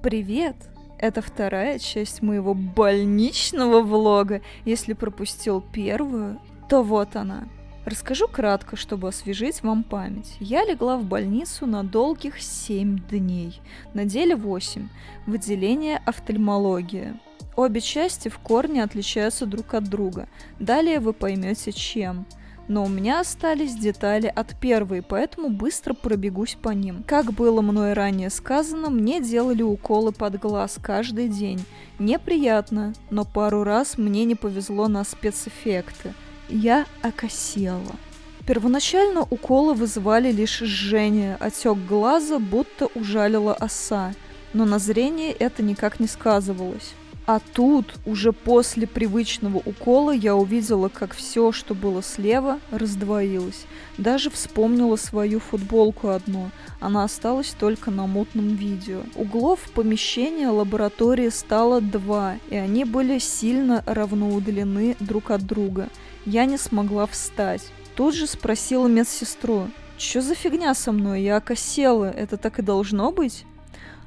Привет! Это вторая часть моего больничного влога. Если пропустил первую, то вот она. Расскажу кратко, чтобы освежить вам память. Я легла в больницу на долгих 7 дней. На деле 8. В отделение офтальмологии. Обе части в корне отличаются друг от друга. Далее вы поймете, чем. Но у меня остались детали от первой, поэтому быстро пробегусь по ним. Как было мной ранее сказано, мне делали уколы под глаз каждый день. Неприятно, но пару раз мне не повезло на спецэффекты. Я окосела. Первоначально уколы вызывали лишь жжение, отек глаза, будто ужалила оса. Но на зрение это никак не сказывалось. А тут, уже после привычного укола, я увидела, как все, что было слева, раздвоилось. Даже вспомнила свою футболку одну. Она осталась только на мутном видео. Углов помещения лаборатории стало 2, и они были сильно равноудалены друг от друга. Я не смогла встать. Тут же спросила медсестру: «Чё за фигня со мной? Я окосела. Это так и должно быть?»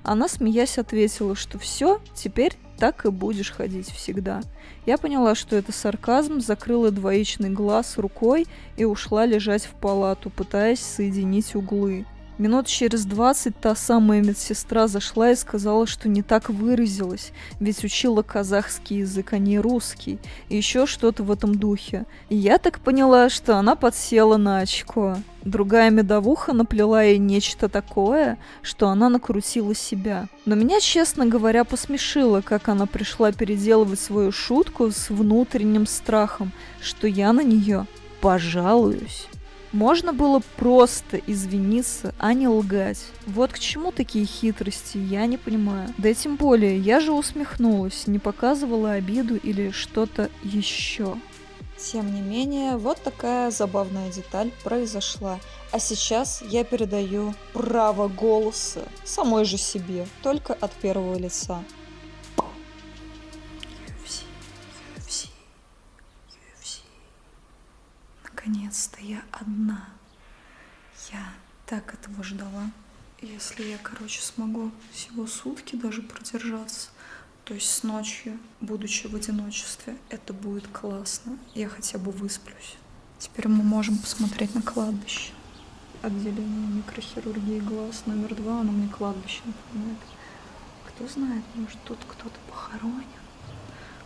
Она, смеясь, ответила, что все, теперь так и будешь ходить всегда. Я поняла, что это сарказм, закрыла двоичный глаз рукой и ушла лежать в палату, пытаясь соединить углы. Минут через 20 та самая медсестра зашла и сказала, что не так выразилась, ведь учила казахский язык, а не русский, и еще что-то в этом духе. И я так поняла, что она подсела на очко. Другая медовуха наплела ей нечто такое, что она накрутила себя. Но меня, честно говоря, посмешило, как она пришла переделывать свою шутку с внутренним страхом, что я на нее пожалуюсь. Можно было просто извиниться, а не лгать. Вот к чему такие хитрости, я не понимаю. Да и тем более, я же усмехнулась, не показывала обиду или что-то еще. Тем не менее, вот такая забавная деталь произошла. А сейчас я передаю право голоса самой же себе, только от первого лица. UFC, UFC, UFC. Наконец-то я одна. Я так этого ждала. Если я, смогу всего сутки даже продержаться, то есть с ночью, будучи в одиночестве, это будет классно. Я хотя бы высплюсь. Теперь мы можем посмотреть на кладбище. Отделение микрохирургии глаз номер 2, оно мне кладбище напоминает. Кто знает, может тут кто-то похоронен.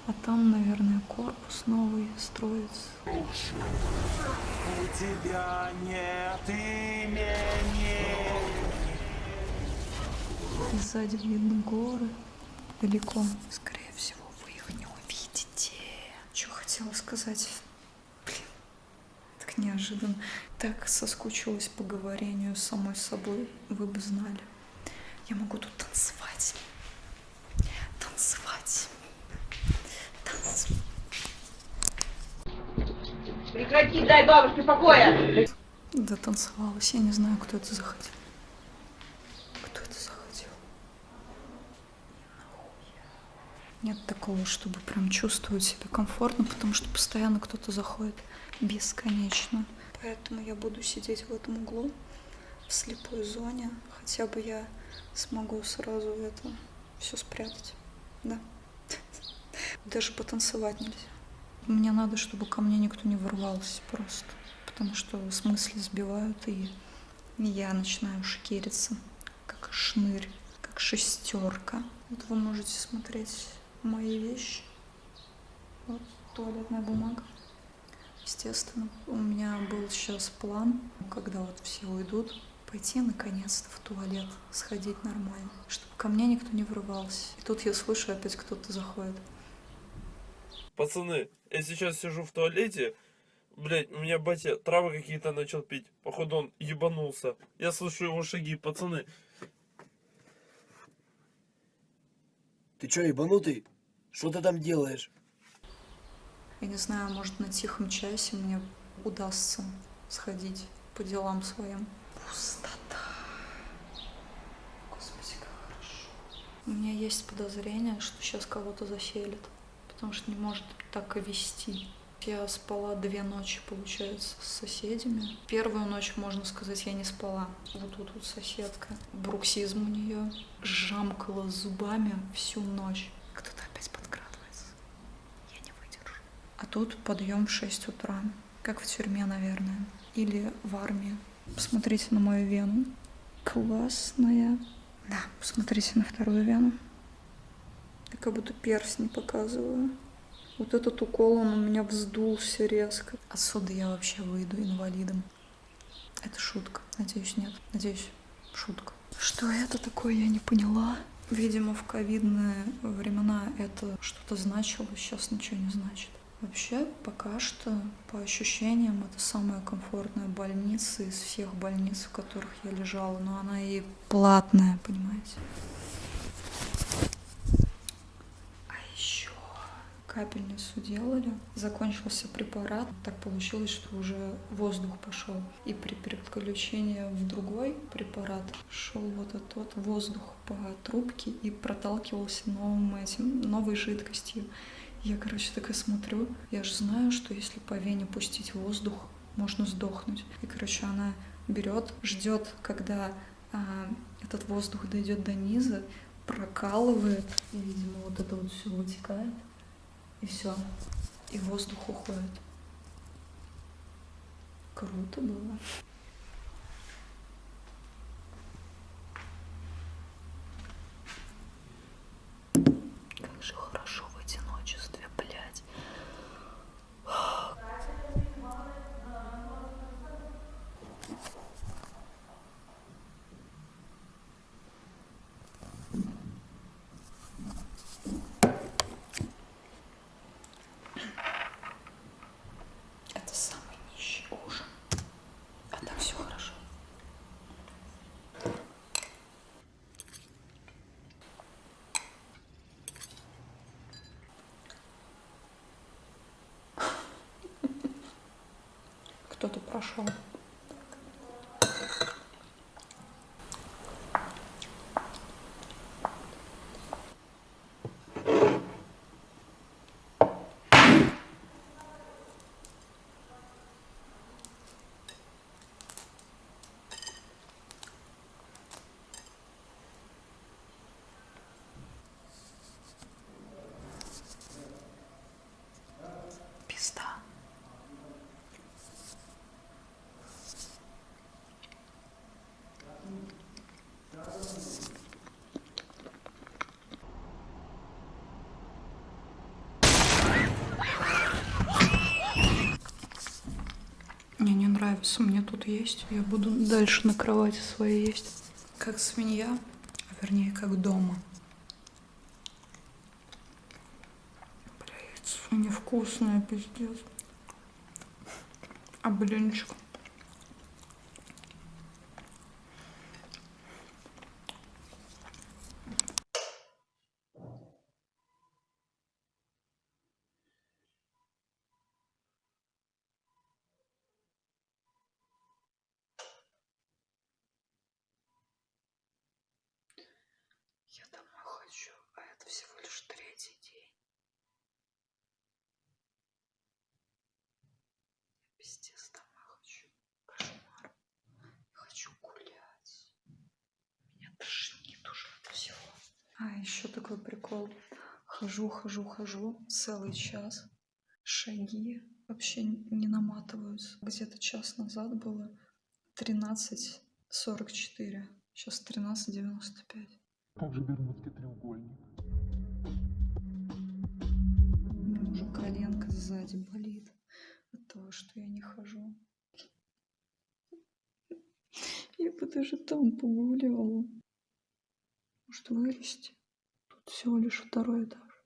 А там, наверное, корпус новый строится. У тебя нет имени. И сзади видны горы. Далеко. Скорее всего, вы их не увидите. Что хотела сказать? Блин, так неожиданно. Так соскучилась по говорению с самой собой. Вы бы знали. Я могу тут танцевать. Танцевать. Танцевать. Прекрати, дай бабушке покоя! Дотанцевалась. Я не знаю, кто это заходил. Кто это заходил? Нет такого, чтобы прям чувствовать себя комфортно, потому что постоянно кто-то заходит бесконечно. Поэтому я буду сидеть в этом углу, в слепой зоне. Хотя бы я смогу сразу это все спрятать. Да. Даже потанцевать нельзя. Мне надо, чтобы ко мне никто не ворвался просто. Потому что с мысли сбивают, и я начинаю шкериться, как шнырь, как шестерка. Вот вы можете смотреть мои вещи. Вот туалетная бумага. Естественно, у меня был сейчас план, когда вот все уйдут, пойти наконец-то в туалет, сходить нормально, чтобы ко мне никто не врывался. И тут я слышу, опять кто-то заходит. Пацаны, я сейчас сижу в туалете, блять, у меня батя травы какие-то начал пить, походу он ебанулся. Я слышу его шаги, пацаны. Ты чё, ебанутый? Что ты там делаешь? Я не знаю, может, на тихом часе мне удастся сходить по делам своим. Пустота. Господи, как хорошо. У меня есть подозрение, что сейчас кого-то заселят, потому что не может так и вести. я спала 2 ночи, получается, с соседями. Первую ночь, можно сказать, я не спала. Вот тут вот соседка. Бруксизм у нее. Жамкала зубами всю ночь. Кто-то опять подкрадывается. Я не выдержу. А тут подъем в 6 утра. Как в тюрьме, наверное. Или в армии. Посмотрите на мою вену. Классная. Да, посмотрите на вторую вену. Я как будто перстни показываю. Вот этот укол, он у меня вздулся резко. Отсюда я вообще выйду инвалидом. Это шутка. Надеюсь, нет. Надеюсь, шутка. Что это такое, я не поняла. Видимо, в ковидные времена это что-то значило, сейчас ничего не значит. Вообще, пока что, по ощущениям, это самая комфортная больница из всех больниц, в которых я лежала. Но она и платная, понимаете? А еще капельницу делали, закончился препарат. Так получилось, что уже воздух пошел. И при переключении в другой препарат шел вот этот вот воздух по трубке и проталкивался новой жидкостью. Я, короче, такая смотрю, я же знаю, что если по вене пустить воздух, можно сдохнуть. И, короче, она берет, ждет, когда этот воздух дойдет до низа, прокалывает, и, видимо, вот это вот все вытекает, и все, и воздух уходит. Круто было. Как же хорошо в одиночестве, блядь. Это самый нищий ужин. А так все хорошо. Кто-то прошел. Пизда. Мне не нравится, мне тут есть. Я буду дальше на кровати своей есть. Как свинья, а вернее, как дома. Бля, яйцо невкусное, пиздец. А блинчик? Я домой хочу, а это всего лишь 3-й день. Пиздец, домой хочу. Кошмар. Хочу гулять. Меня тошнит уже от всего. А, еще такой прикол. Хожу целый час. Шаги вообще не наматываются. Где-то час назад было 13:44. Сейчас 13:95. Как же Бермудский треугольник? У меня уже коленка сзади болит от того, что я не хожу. Я бы даже там погуляла. Может, вылезти? Тут всего лишь 2-й этаж.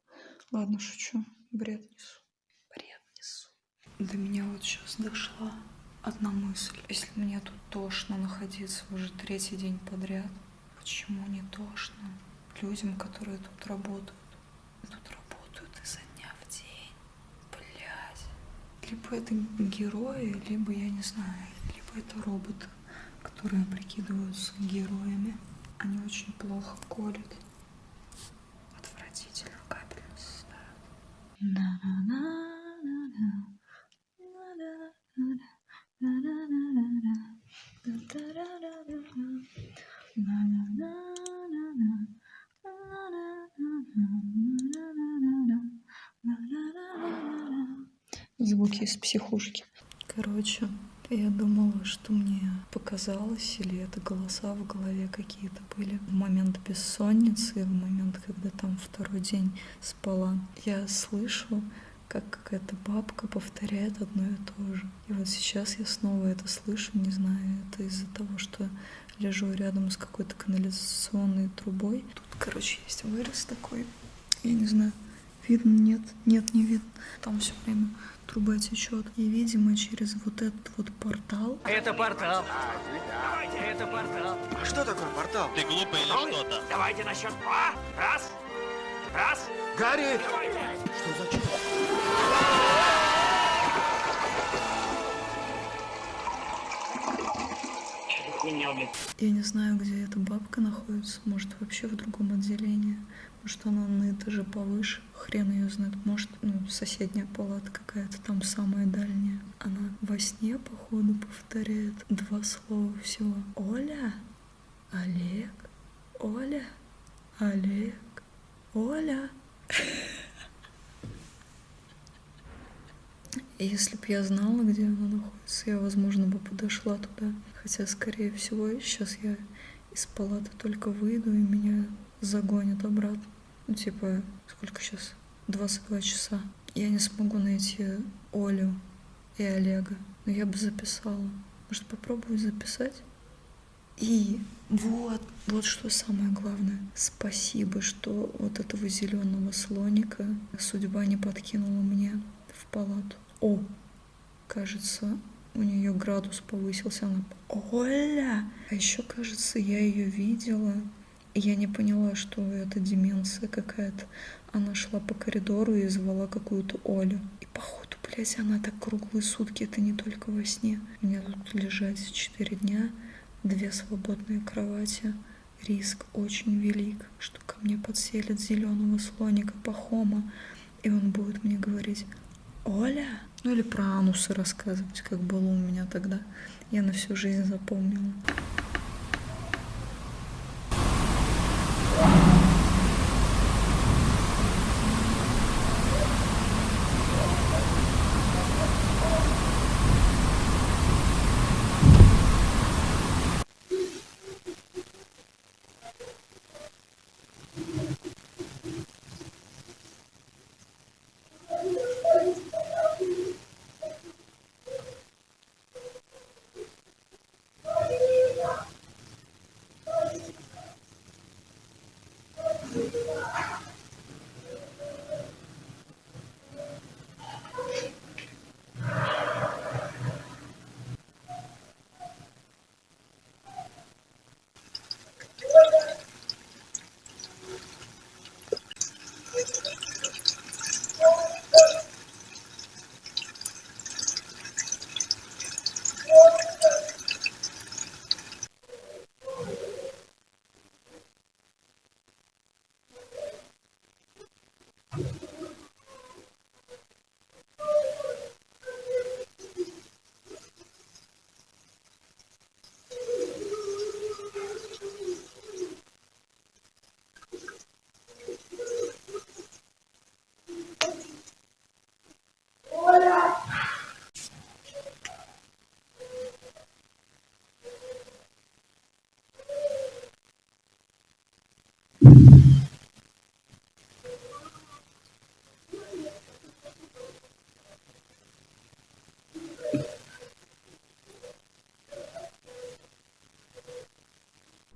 Ладно, шучу. Бред несу. Бред несу. До меня вот сейчас дошла одна мысль. Если мне тут тошно находиться уже 3-й день подряд, почему не тошно людям, которые тут работают? Тут работают изо дня в день. Блядь. Либо это герои, либо, я не знаю, либо это роботы, которые прикидываются героями. Они очень плохо колят. Отвратительно капельницы ставят. Звуки из психушки. Короче, я думала, что мне показалось, или это голоса в голове какие-то были. В момент бессонницы, в момент, когда там второй день спала, я слышу, как какая-то бабка повторяет одно и то же. И вот сейчас я снова это слышу, не знаю, это из-за того, что лежу рядом с какой-то канализационной трубой. Тут, короче, есть вырез такой, я не знаю, видно, нет, не видно. Там все время труба течет. И, видимо, через вот этот вот портал. Это портал. Это портал. А что такое портал? Ты глупый или что-то? Давайте на счет 2. Раз. Раз. Гарри! Что за черт? Я не знаю, где эта бабка находится. Может, вообще в другом отделении. Может, она на этаже повыше. Хрен ее знает. Может, соседняя палата какая-то там самая дальняя. Она во сне, походу, повторяет 2 слова всего. Оля, Олег, Оля, Олег, Оля. Если б я знала, где она находится, я, возможно, бы подошла туда. Хотя, скорее всего, сейчас я из палаты только выйду, и меня загонят обратно. Типа, сколько сейчас? 22 часа. Я не смогу найти Олю и Олега. Но я бы записала. Может, попробую записать? И вот что самое главное. Спасибо, что вот этого зеленого слоника судьба не подкинула мне в палату. О, кажется, у нее градус повысился. Она: Оля! А еще, кажется, я ее видела. И я не поняла, что это деменция какая-то. Она шла по коридору и звала какую-то Олю. И походу, блядь, она так круглые сутки, это не только во сне. Мне тут лежать 4 дня, 2 свободные кровати. Риск очень велик, что ко мне подселят зеленого слоника Пахома, и он будет мне говорить: Оля? Ну или про анусы рассказывать, как было у меня тогда. Я на всю жизнь запомнила.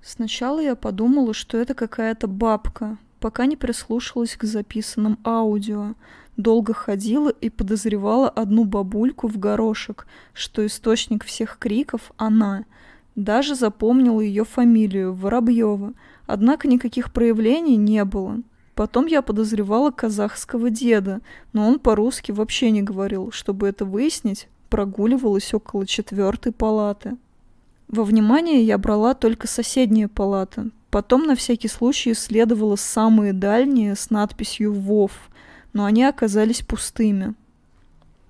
Сначала я подумала, что это какая-то бабка, пока не прислушалась к записанным аудио. Долго ходила и подозревала одну бабульку в горошек, что источник всех криков — она. Даже запомнила ее фамилию — Воробьева. Однако никаких проявлений не было. Потом я подозревала казахского деда, но он по-русски вообще не говорил. Чтобы это выяснить, прогуливалась около 4-й палаты. Во внимание я брала только соседние палаты. Потом на всякий случай исследовала самые дальние с надписью «ВОВ», но они оказались пустыми.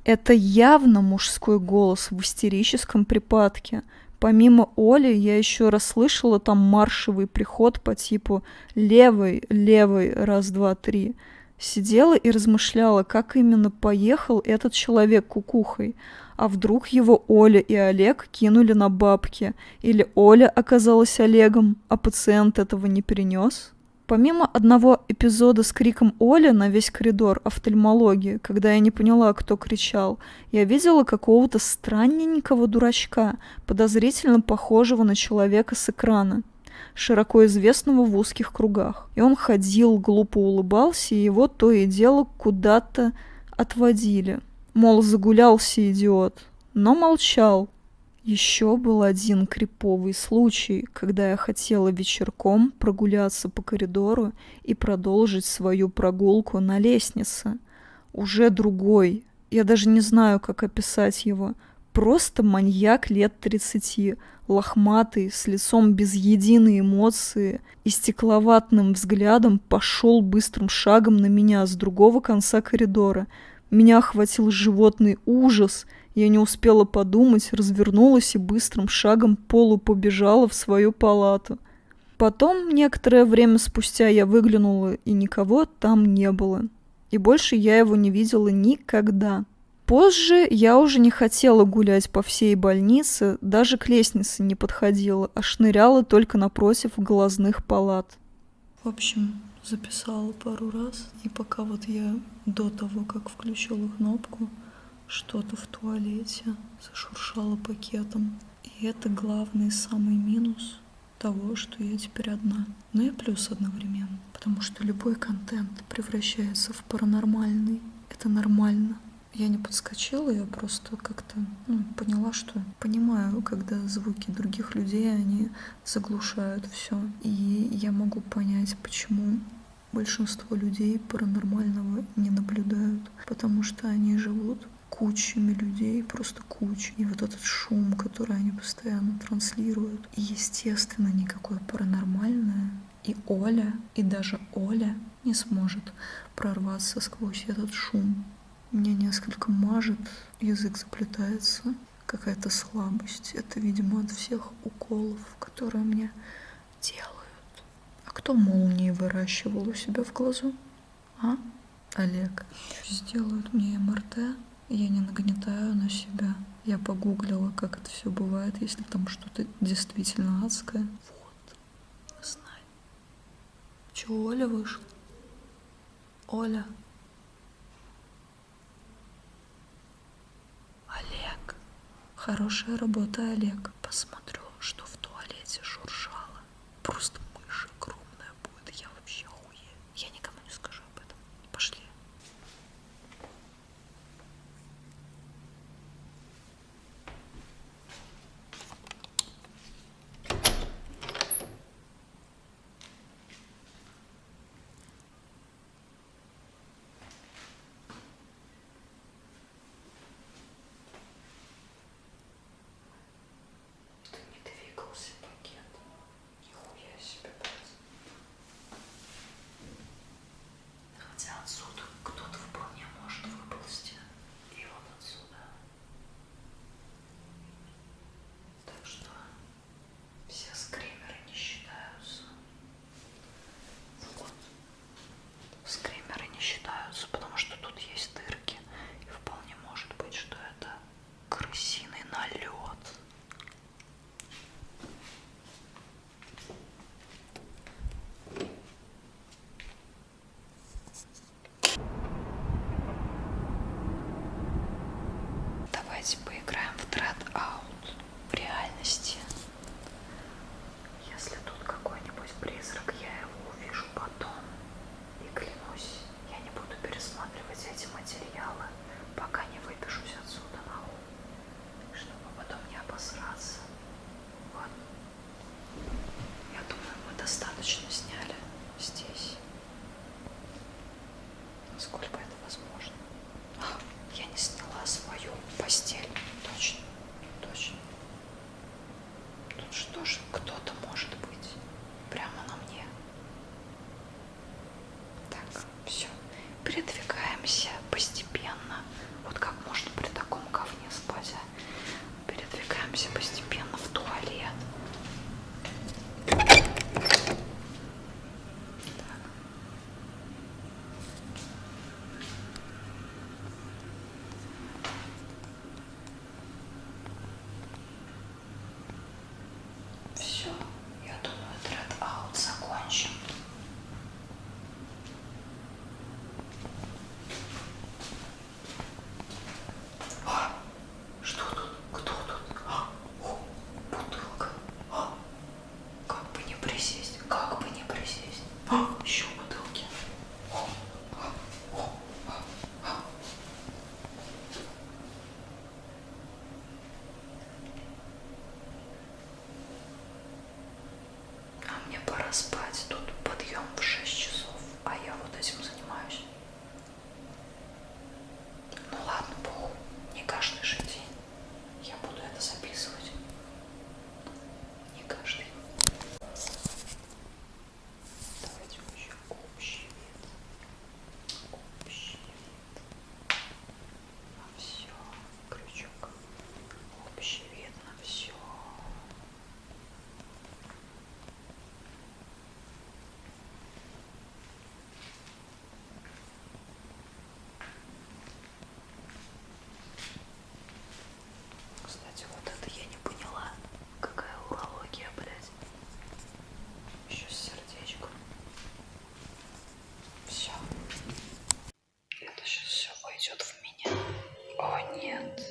Это явно мужской голос в истерическом припадке. Помимо Оли я еще расслышала там маршевый приход по типу «левый, левый, раз, два, три». Сидела и размышляла, как именно поехал этот человек кукухой. А вдруг его Оля и Олег кинули на бабки? Или Оля оказалась Олегом, а пациент этого не перенес? Помимо одного эпизода с криком «Оля» на весь коридор офтальмологии, когда я не поняла, кто кричал, я видела какого-то странненького дурачка, подозрительно похожего на человека с экрана, широко известного в узких кругах. И он ходил, глупо улыбался, и его то и дело куда-то отводили. Мол, загулялся идиот, но молчал. Еще был один криповый случай, когда я хотела вечерком прогуляться по коридору и продолжить свою прогулку на лестнице. Уже другой. Я даже не знаю, как описать его. Просто маньяк лет 30, лохматый, с лицом без единой эмоции и стекловатным взглядом пошел быстрым шагом на меня с другого конца коридора. Меня охватил животный ужас. Я не успела подумать, развернулась и быстрым шагом побежала в свою палату. Потом, некоторое время спустя, я выглянула, и никого там не было. И больше я его не видела никогда. Позже я уже не хотела гулять по всей больнице, даже к лестнице не подходила, а шныряла только напротив глазных палат. В общем, записала пару раз, и пока вот я до того, как включила кнопку, что-то в туалете зашуршало пакетом. И это главный самый минус того, что я теперь одна. Но и плюс одновременно, потому что любой контент превращается в паранормальный. Это нормально. Я не подскочила, я просто как-то поняла, что понимаю, когда звуки других людей, они заглушают все. И я могу понять, почему большинство людей паранормального не наблюдают, потому что они живут кучами людей, просто кучей. И вот этот шум, который они постоянно транслируют, и, естественно, никакое паранормальное, и Оля, и даже Оля не сможет прорваться сквозь этот шум. Меня несколько мажет, язык заплетается, какая-то слабость. Это, видимо, от всех уколов, которые мне делают. А кто молнии выращивал у себя в глазу? А? Олег. Сделают мне МРТ, я не нагнетаю на себя. Я погуглила, как это все бывает, если там что-то действительно адское. Вот. Знай. Че, Оля вышла? Оля. Олег. Хорошая работа, Олег. Посмотрю, что в туалете шуршало. Просто мышь огромная будет. Я вообще охуею. Я никому не скажу об этом. Пошли. Не двигался пакет. Нихуя себе. я вот этим занимаюсь. Ну ладно, похуй. Не каждый же день я буду это записывать. Не каждый. Давайте еще общий вид. Общий вид. На все. Крючок. Общий вид на все. Кстати, вот это я не поняла. Какая урология, блядь. Еще с сердечком. Все. Это сейчас все пойдет в меня. О, нет.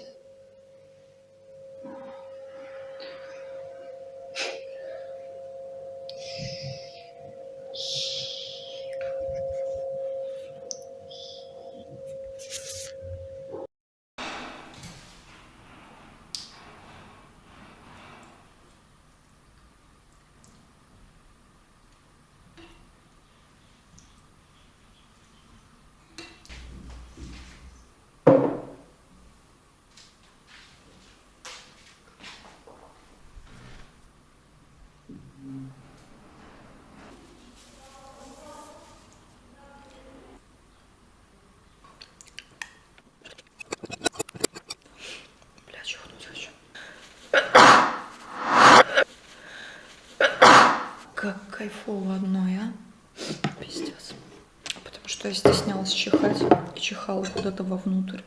Бля, чихнуть хочу. Как кайфово одной, а? Пиздец. Потому что я стеснялась чихать и чихала куда-то вовнутрь.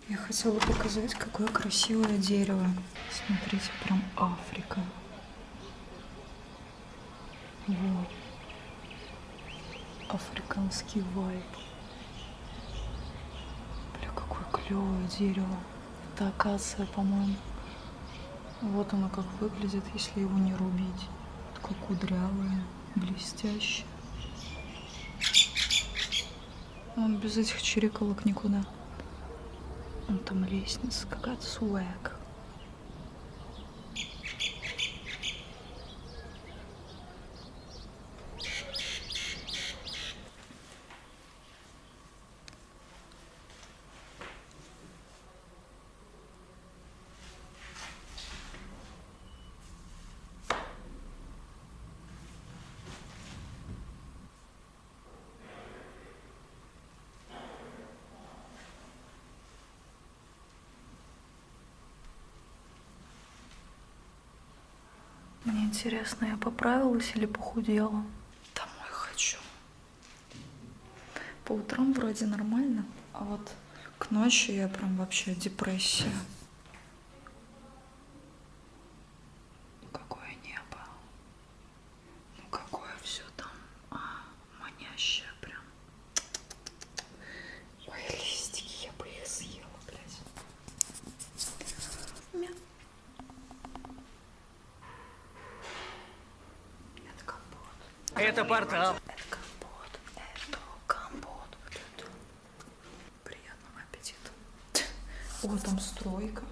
Я хотела показать, какое красивое дерево. Смотрите, прям Африка. Вот. Африканский вайб. Бля, какое клевое дерево. Это акация, по-моему. Вот оно как выглядит, если его не рубить. Такое кудрявое, блестящее. Он без этих чириколок никуда. Вон там лестница, какая-то свэг. Мне интересно, я поправилась или похудела? Домой хочу. По утрам вроде нормально, а вот к ночи я прям вообще депрессия. Какое небо. Ну какое все там. Манящее прям. Ой, листики, я бы их съела, блядь. Мя. Это компот. Это портал. Это компот. Это компот. Приятного аппетита. О, там стройка.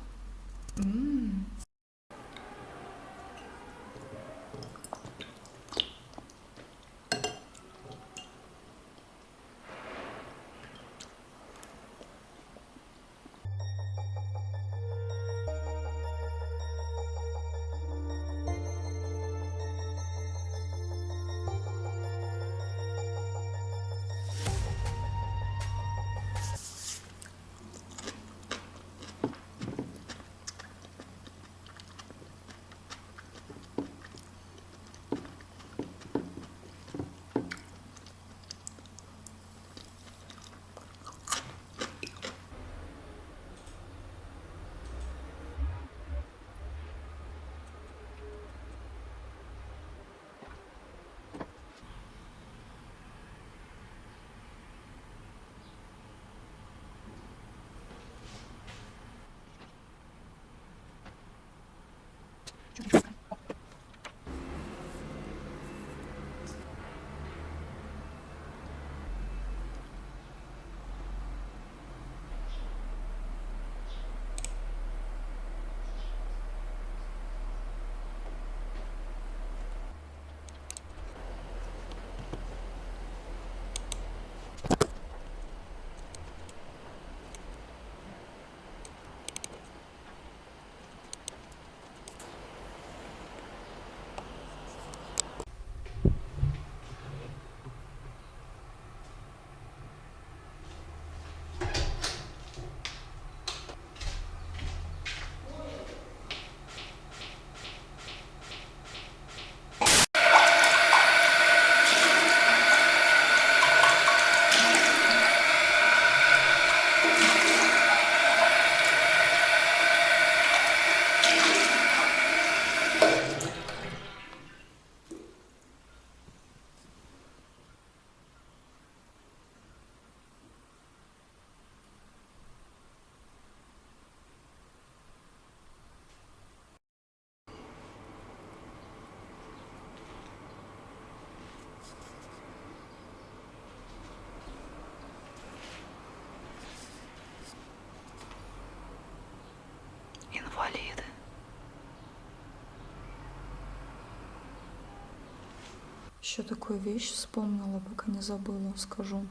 Еще такую вещь вспомнила, пока не забыла, скажу.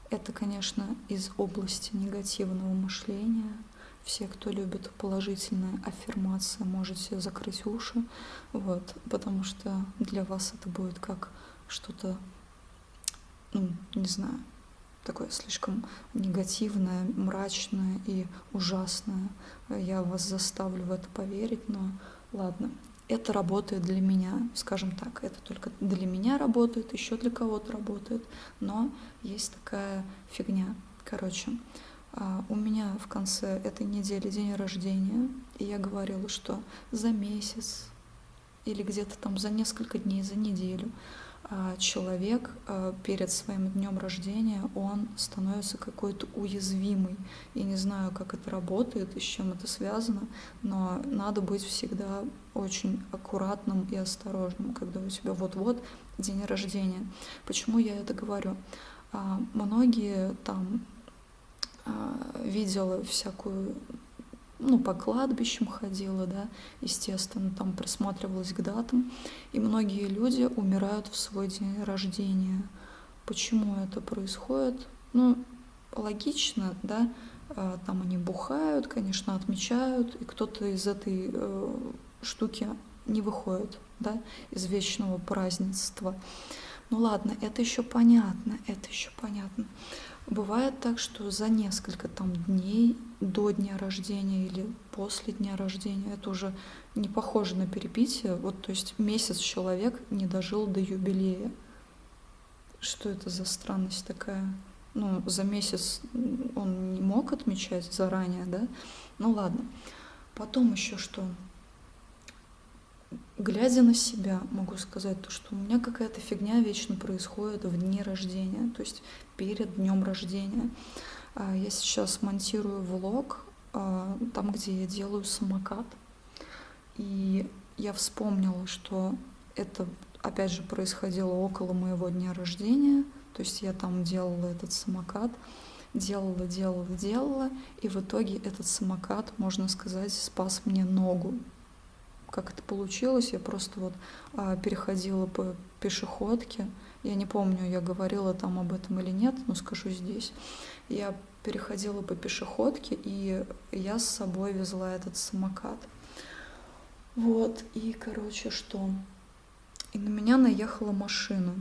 Это, конечно, из области негативного мышления. Все, кто любит положительные аффирмации, можете закрыть уши, вот, потому что для вас это будет как что-то, ну, не знаю, такое слишком негативное, мрачное и ужасное. Я вас заставлю в это поверить, но ладно. Это работает для меня, скажем так, это только для меня работает, еще для кого-то работает, но есть такая фигня. Короче, у меня в конце этой недели день рождения, и я говорила, что за месяц или где-то там за несколько дней, за неделю человек перед своим днем рождения, он становится какой-то уязвимый. Я не знаю, как это работает и с чем это связано, но надо быть всегда очень аккуратным и осторожным, когда у тебя вот-вот день рождения. Почему я это говорю? Многие там видела всякую, ну, по кладбищам ходила, да, естественно, там присматривалась к датам, и многие люди умирают в свой день рождения. Почему это происходит? Ну, логично, да, там они бухают, конечно, отмечают, и кто-то из этой штуки не выходит, да, из вечного празднества. Ну ладно, это еще понятно, это еще понятно. Бывает так, что за несколько там дней до дня рождения или после дня рождения, это уже не похоже на перепитие, вот, то есть месяц человек не дожил до юбилея. Что это за странность такая? Ну, за месяц он не мог отмечать заранее, да? Ну ладно. Потом еще что? Глядя на себя, могу сказать то, что у меня какая-то фигня вечно происходит в дни рождения, то есть перед днем рождения. Я сейчас монтирую влог, там, где я делаю самокат, и я вспомнила, что это, опять же, происходило около моего дня рождения, то есть я там делала этот самокат, делала, и в итоге этот самокат, можно сказать, спас мне ногу. Как это получилось, я просто вот переходила по пешеходке, я не помню, я говорила там об этом или нет, но скажу здесь. Я переходила по пешеходке, и я с собой везла этот самокат. Вот, и, короче, что? И на меня наехала машина,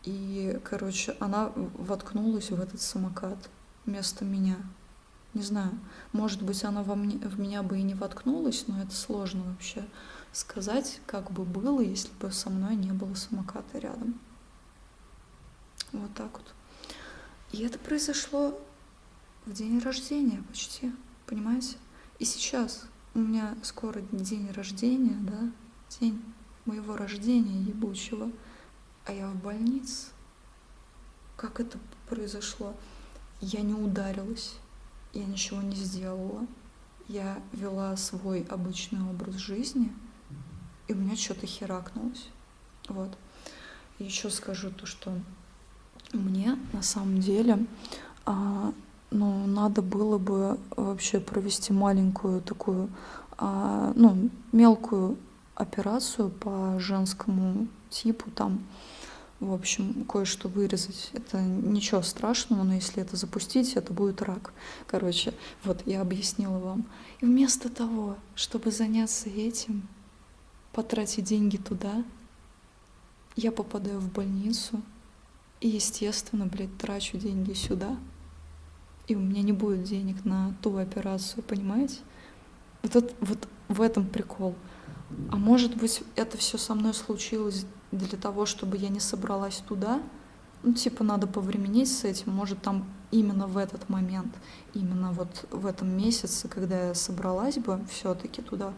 и, короче, она воткнулась в этот самокат вместо меня. Не знаю, может быть, она в меня бы и не воткнулась, но это сложно вообще сказать, как бы было, если бы со мной не было самоката рядом. Вот так вот. И это произошло в день рождения почти, понимаете? И сейчас у меня скоро день рождения, да, день моего рождения ебучего, а я в больнице. Как это произошло? Я не ударилась. Я ничего не сделала. Я вела свой обычный образ жизни, и у меня что-то херакнулось. Вот. И еще скажу то, что мне на самом деле ну, надо было бы вообще провести маленькую такую, ну, мелкую операцию по женскому типу там. В общем, кое-что вырезать. Это ничего страшного, но если это запустить, это будет рак. Короче, вот я объяснила вам. И вместо того, чтобы заняться этим, потратить деньги туда, я попадаю в больницу и, естественно, блядь, трачу деньги сюда. И у меня не будет денег на ту операцию, понимаете? Вот в этом прикол. А может быть, это все со мной случилось для того, чтобы я не собралась туда? Ну, типа, надо повременить с этим. Может, там именно в этот момент, именно вот в этом месяце, когда я собралась бы все-таки туда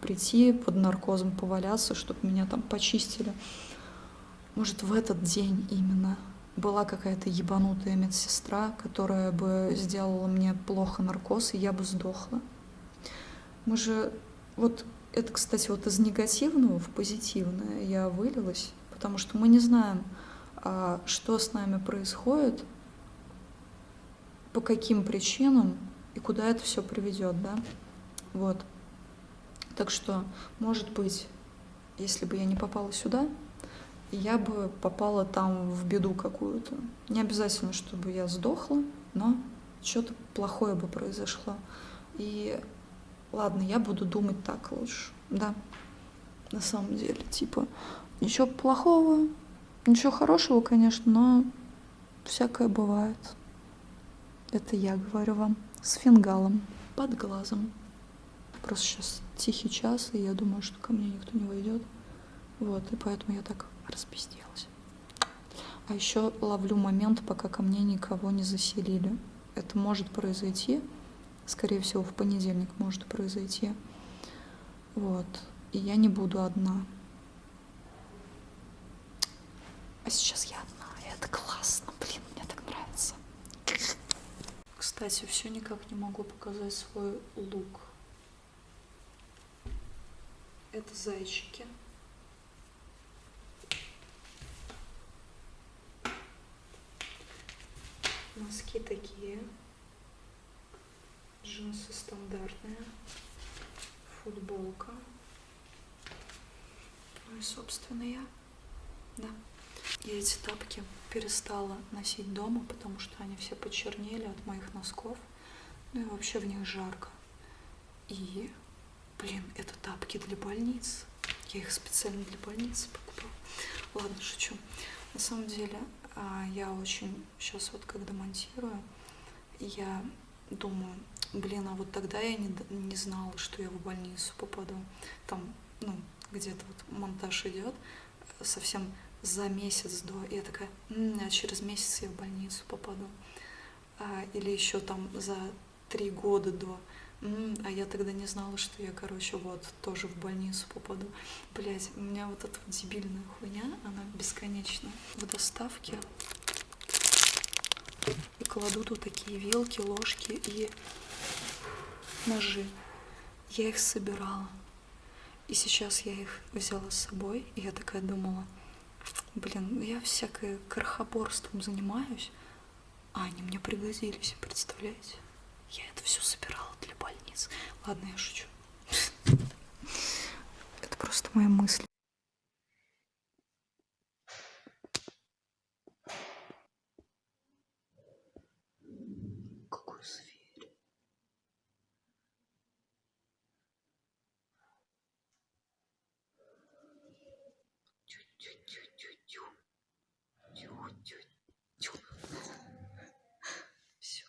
прийти, под наркозом поваляться, чтобы меня там почистили. Может, в этот день именно была какая-то ебанутая медсестра, которая бы сделала мне плохо наркоз, и я бы сдохла. Мы же вот это, кстати, вот из негативного в позитивное я вылилась, потому что мы не знаем, что с нами происходит, по каким причинам и куда это все приведет, да? Вот. Так что, может быть, если бы я не попала сюда, я бы попала там в беду какую-то. Не обязательно, чтобы я сдохла, но что-то плохое бы произошло. И ладно, я буду думать так лучше, да. На самом деле, типа, ничего плохого, ничего хорошего, конечно, но всякое бывает. Это я говорю вам с фингалом под глазом. Просто сейчас тихий час, и я думаю, что ко мне никто не войдет. Вот, и поэтому я так распиздилась. А еще ловлю момент, пока ко мне никого не заселили. Это может произойти, скорее всего, в понедельник может произойти. Вот, и я не буду одна. А сейчас я одна, и это классно, блин, мне так нравится. Кстати, все никак не могу показать свой лук. Это зайчики. Носки такие. Джинсы стандартные. Футболка. Ну и, собственно, я. Да. Я эти тапки перестала носить дома, потому что они все почернели от моих носков. Ну и вообще в них жарко. И, блин, это тапки для больницы. Я их специально для больницы покупала. Ладно, шучу. На самом деле, я очень сейчас вот когда монтирую, я думаю, блин, а вот тогда я не знала, что я в больницу попаду. Там, ну, где-то вот монтаж идет совсем за месяц до. И я такая, а через месяц я в больницу попаду. Или еще там за 3 года до. А я тогда не знала, что я, короче, вот, тоже в больницу попаду. Блять, у меня вот эта вот дебильная хуйня, она бесконечна. В доставке и кладу тут такие вилки, ложки и ножи. Я их собирала. И сейчас я их взяла с собой, и я такая думала, блин, я всякое крохоборством занимаюсь, а они мне пригодились, представляете? Я это все собирала для больниц. Ладно, я шучу. Это просто моя мысль. Какой зверь. Тю-тю-тю-тю-тю. Тю-тю-тю. Все.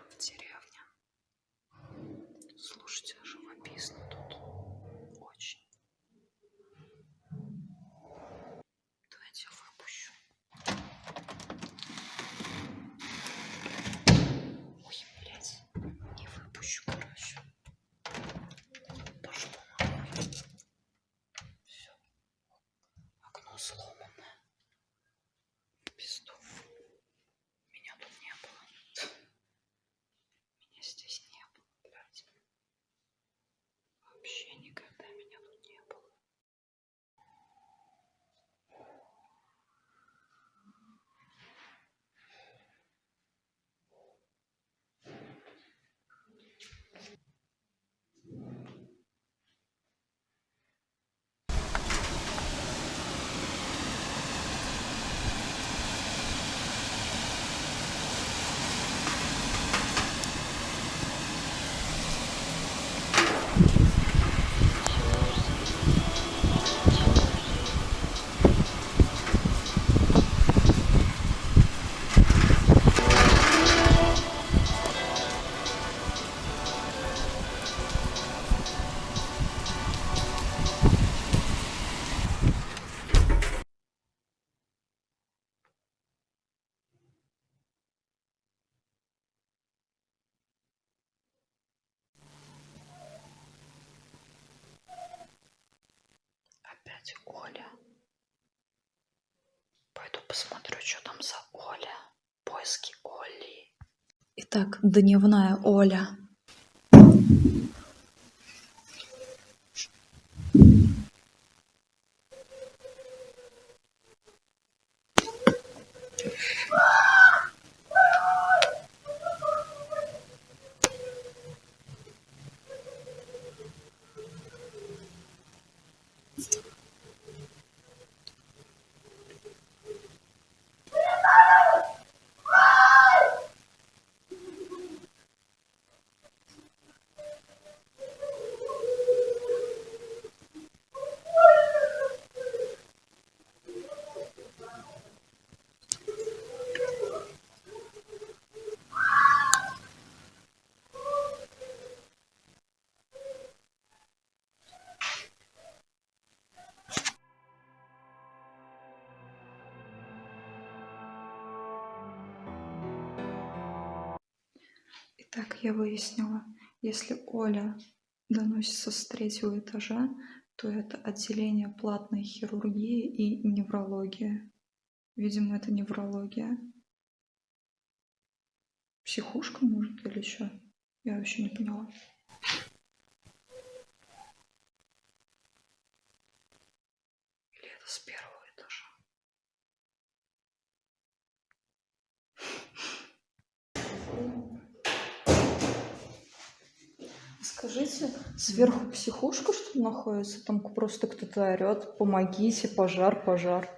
В деревне. Слушайте, живописно тут. Очень. Давайте я выпущу. Ой, блядь. Не выпущу, короче. Пошло нахуй. Все. Окно сломанное. Пизду. Меня тут не было. Меня здесь не было, блядь. Вообще никогда меня тут не было. Опять Оля. Пойду посмотрю, что там за Оля. Поиски Оли. Итак, дневная Оля. Итак, я выяснила, если Оля доносится с 3-го этажа, то это отделение платной хирургии и неврологии. Видимо, это неврология. Психушка, может, или что? Я вообще не поняла. Или это с 1-го этажа? Скажите, сверху психушка, что ли, находится? Там просто кто-то орет: помогите, пожар, пожар.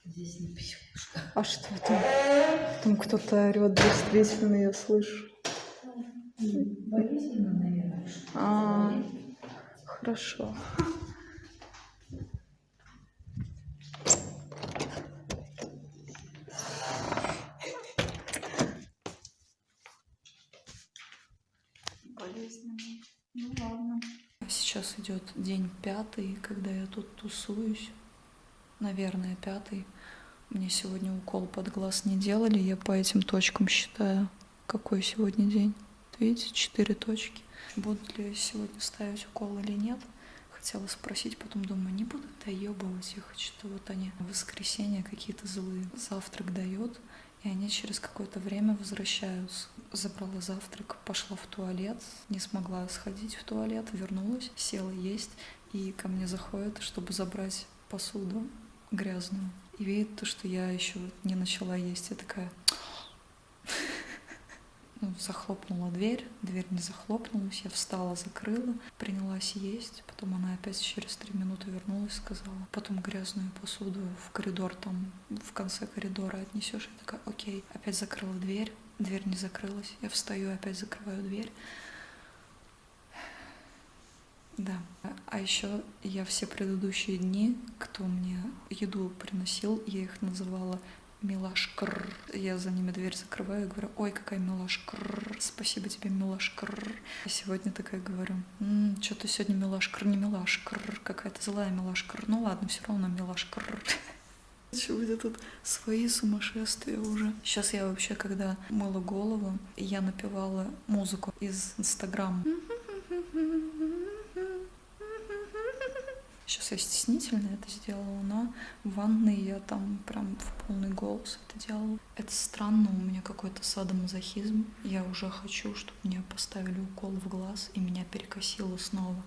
Здесь не психушка. А что там? Там кто-то орет, действительно, я слышу. Болезненно, наверное. А, хорошо. Болезненно. Ну ладно. Сейчас идет день 5, когда я тут тусуюсь. Наверное, 5. Мне сегодня укол под глаз не делали. Я по этим точкам считаю, какой сегодня день. Видите, 4 точки. Буду ли я сегодня ставить укол или нет? Хотела спросить, потом думаю, не буду доебывать их. Что вот они в воскресенье какие-то злые. Завтрак дают, и они через какое-то время возвращаются. Забрала завтрак, пошла в туалет, не смогла сходить в туалет, вернулась, села есть, и ко мне заходят, чтобы забрать посуду грязную. И видит то, что я еще не начала есть. Я такая... захлопнула дверь не захлопнулась, я встала, закрыла, принялась есть, потом она опять через 3 минуты вернулась, сказала, потом грязную посуду в коридор, там в конце коридора отнесешь. Я такая, окей, опять закрыла дверь не закрылась, я встаю, опять закрываю дверь. Да. А еще я все предыдущие дни, кто мне еду приносил, я их называла милашкр. Я за ними дверь закрываю и говорю, ой, какая милашкр, спасибо тебе, милашкр. А сегодня такая говорю, что-то сегодня милашкр, не милашкр, какая-то злая милашкр. Ну ладно, все равно милашкр. Сегодня тут свои сумасшествия уже. Сейчас я вообще, когда мыла голову, я напевала музыку из Инстаграма. Сейчас я стеснительно это сделала, но в ванной я там прям в полный голос это делала. Это странно, у меня какой-то садомазохизм. Я уже хочу, чтобы мне поставили укол в глаз и меня перекосило снова.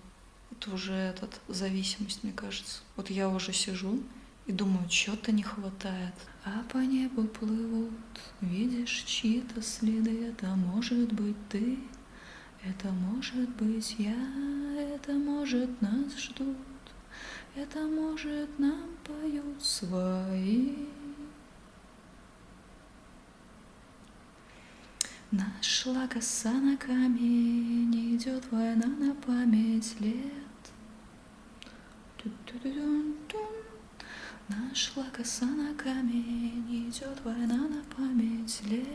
Это уже зависимость, мне кажется. Вот я уже сижу и думаю, что-то не хватает. А по небу плывут, видишь чьи-то следы. Это может быть ты, это может быть я, это может нас ждут. Это, может, нам поют свои. Нашла коса на камень, идет война на память лет. Нашла коса на камень, идет война на память лет.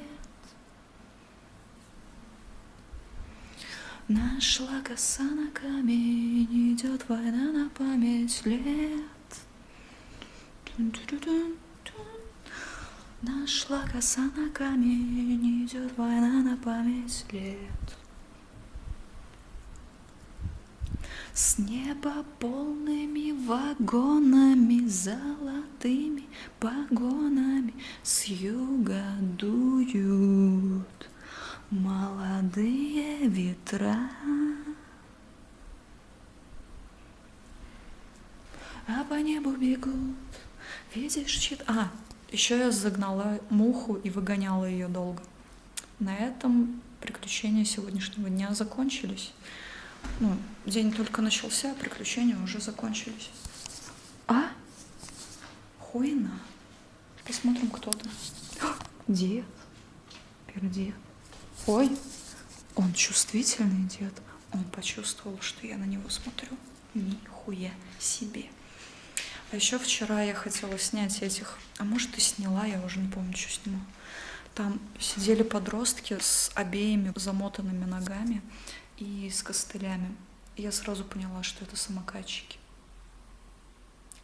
Нашла коса на камень, идет война на память лет. Нашла коса на камень, идет война на память лет. С неба полными вагонами, золотыми погонами с юга дуют молодые ветра, а по небу бегут, видишь, еще я загнала муху и выгоняла ее долго. На этом приключения сегодняшнего дня закончились. День только начался, а приключения уже закончились. Хуйна. Посмотрим, кто там. Дед. Пердед. Ой, он чувствительный дед. Он почувствовал, что я на него смотрю. Нихуя себе. А еще вчера я хотела снять этих... А может, и сняла, я уже не помню, что снимала. Там сидели подростки с обеими замотанными ногами и с костылями. И я сразу поняла, что это самокатчики.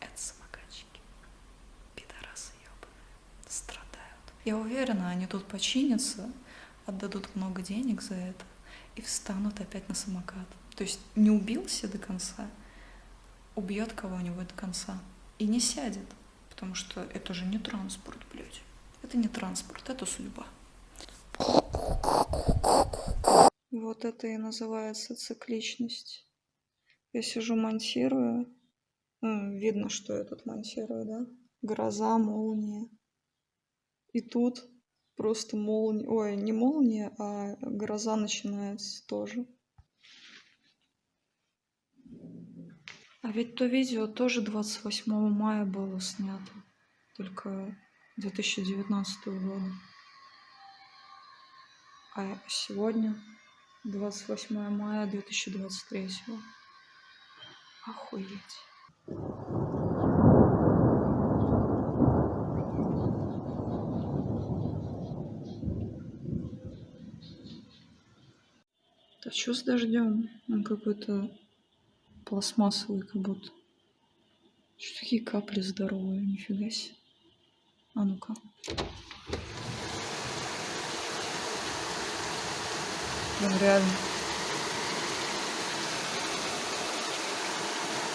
Это самокатчики. Пидорасы ебаные. Страдают. Я уверена, они тут починятся, отдадут много денег за это и встанут опять на самокат. То есть не убился до конца, убьет кого-нибудь до конца и не сядет. Потому что это же не транспорт, блядь. Это не транспорт, это судьба. Вот это и называется цикличность. Я сижу, монтирую. Видно, что я тут монтирую, да? Гроза, молния. И тут просто молния. Ой, не молния, а гроза начинается тоже. А ведь то видео тоже 28 мая было снято. Только 2019 года. А сегодня 28 мая 2023. Охуеть. Да что с дождем? Он какой-то пластмассовый, как будто. Что такие капли здоровые, нифига себе. А ну-ка. Блин, реально.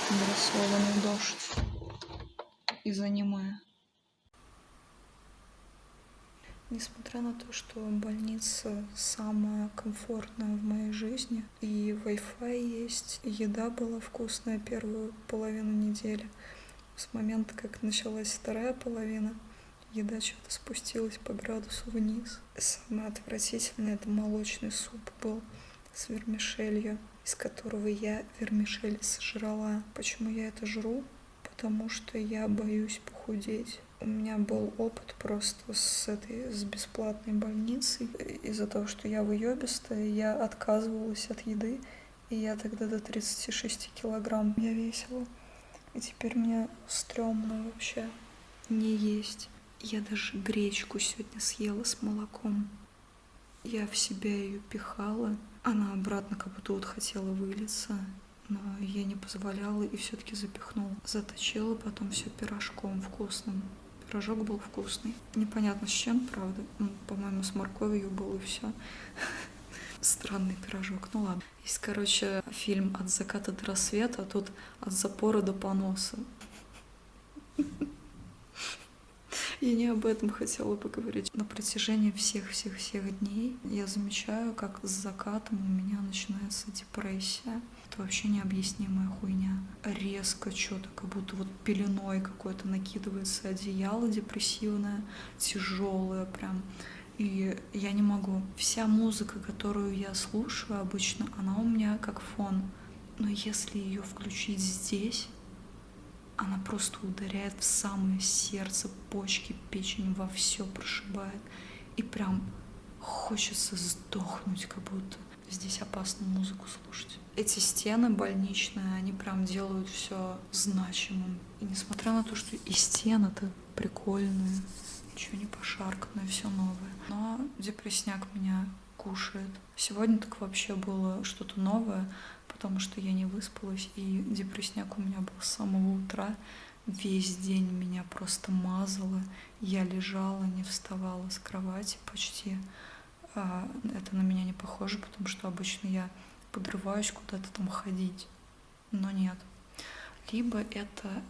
Нарисованный дождь из аниме. Несмотря на то, что больница самая комфортная в моей жизни, и Wi-Fi есть, и еда была вкусная первую половину недели, с момента, как началась вторая половина, еда что-то спустилась по градусу вниз. Самое отвратительное — это молочный суп был с вермишелью, из которого я вермишель сожрала. Почему я это жру? Потому что я боюсь похудеть. У меня был опыт просто с бесплатной больницей. Из-за того, что я выебистая, я отказывалась от еды, и я тогда до 36 килограмм я весила. И теперь мне стрёмно вообще не есть. Я даже гречку сегодня съела с молоком. Я в себя ее пихала. Она обратно как будто вот хотела вылиться, но я не позволяла и все-таки запихнула. Заточила потом все пирожком вкусным. Пирожок был вкусный. Непонятно с чем, правда. По-моему, с морковью был и все. Странный пирожок. Ну ладно. Есть, короче, фильм «От заката до рассвета», а тут «От запора до поноса». Я не об этом хотела поговорить. На протяжении всех дней я замечаю, как с закатом у меня начинается депрессия. Это вообще необъяснимая хуйня. Резко что-то, как будто вот пеленой какой-то накидывается одеяло депрессивное, тяжелое прям. И я не могу. Вся музыка, которую я слушаю обычно, она у меня как фон. Но если ее включить здесь, она просто ударяет в самое сердце, почки, печень, во все прошибает. И прям хочется сдохнуть, как будто. Здесь опасно музыку слушать. Эти стены больничные, они прям делают все значимым. И несмотря на то, что и стены-то прикольные, ничего не пошарканное, все новое. Но депрессняк меня кушает. Сегодня так вообще было что-то новое, потому что я не выспалась, и депрессняк у меня был с самого утра. Весь день меня просто мазало. Я лежала, не вставала с кровати почти. Это на меня не похоже, потому что обычно я подрываюсь куда-то там ходить. Но нет. Либо это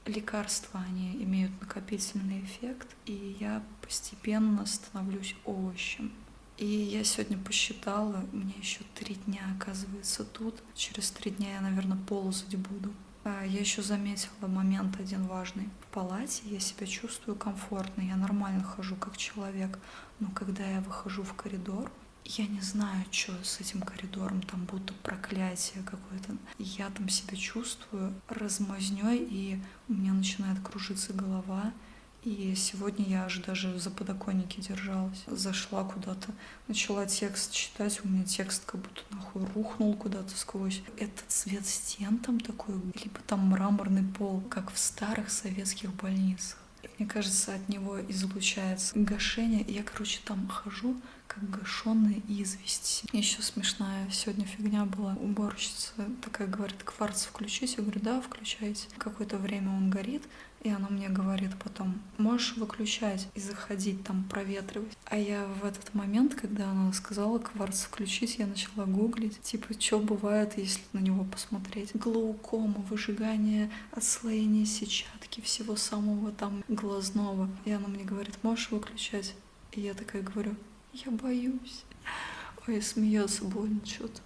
лекарства, они имеют накопительный эффект, и я постепенно становлюсь овощем. И я сегодня посчитала, мне еще 3 дня, оказывается, тут. Через 3 дня я, наверное, ползать буду. Я еще заметила момент один важный. В палате я себя чувствую комфортно, я нормально хожу как человек. Но когда я выхожу в коридор, Я не знаю, что с этим коридором, там будто проклятие какое-то. Я там себя чувствую размазнёй, и у меня начинает кружиться голова. И сегодня я аж даже за подоконники держалась. Зашла куда-то, начала текст читать, у меня текст как будто нахуй рухнул куда-то сквозь. Этот цвет стен там такой, либо там мраморный пол, как в старых советских больницах. Мне кажется, от него излучается гашение. Я, короче, там хожу, как гашеная известь. Еще смешная сегодня фигня была. Уборщица такая говорит: кварц включить? Я говорю: да, включайте. Какое-то время он горит, и она мне говорит потом: можешь выключать и заходить там проветривать. А я в этот момент, когда она сказала кварц включить, я начала гуглить, типа, что бывает, если на него посмотреть. Глаукома, выжигание, отслоение сетчатки, всего самого там глазного. И она мне говорит: можешь выключать? И я такая говорю: я боюсь. Ой, смеется больно что-то.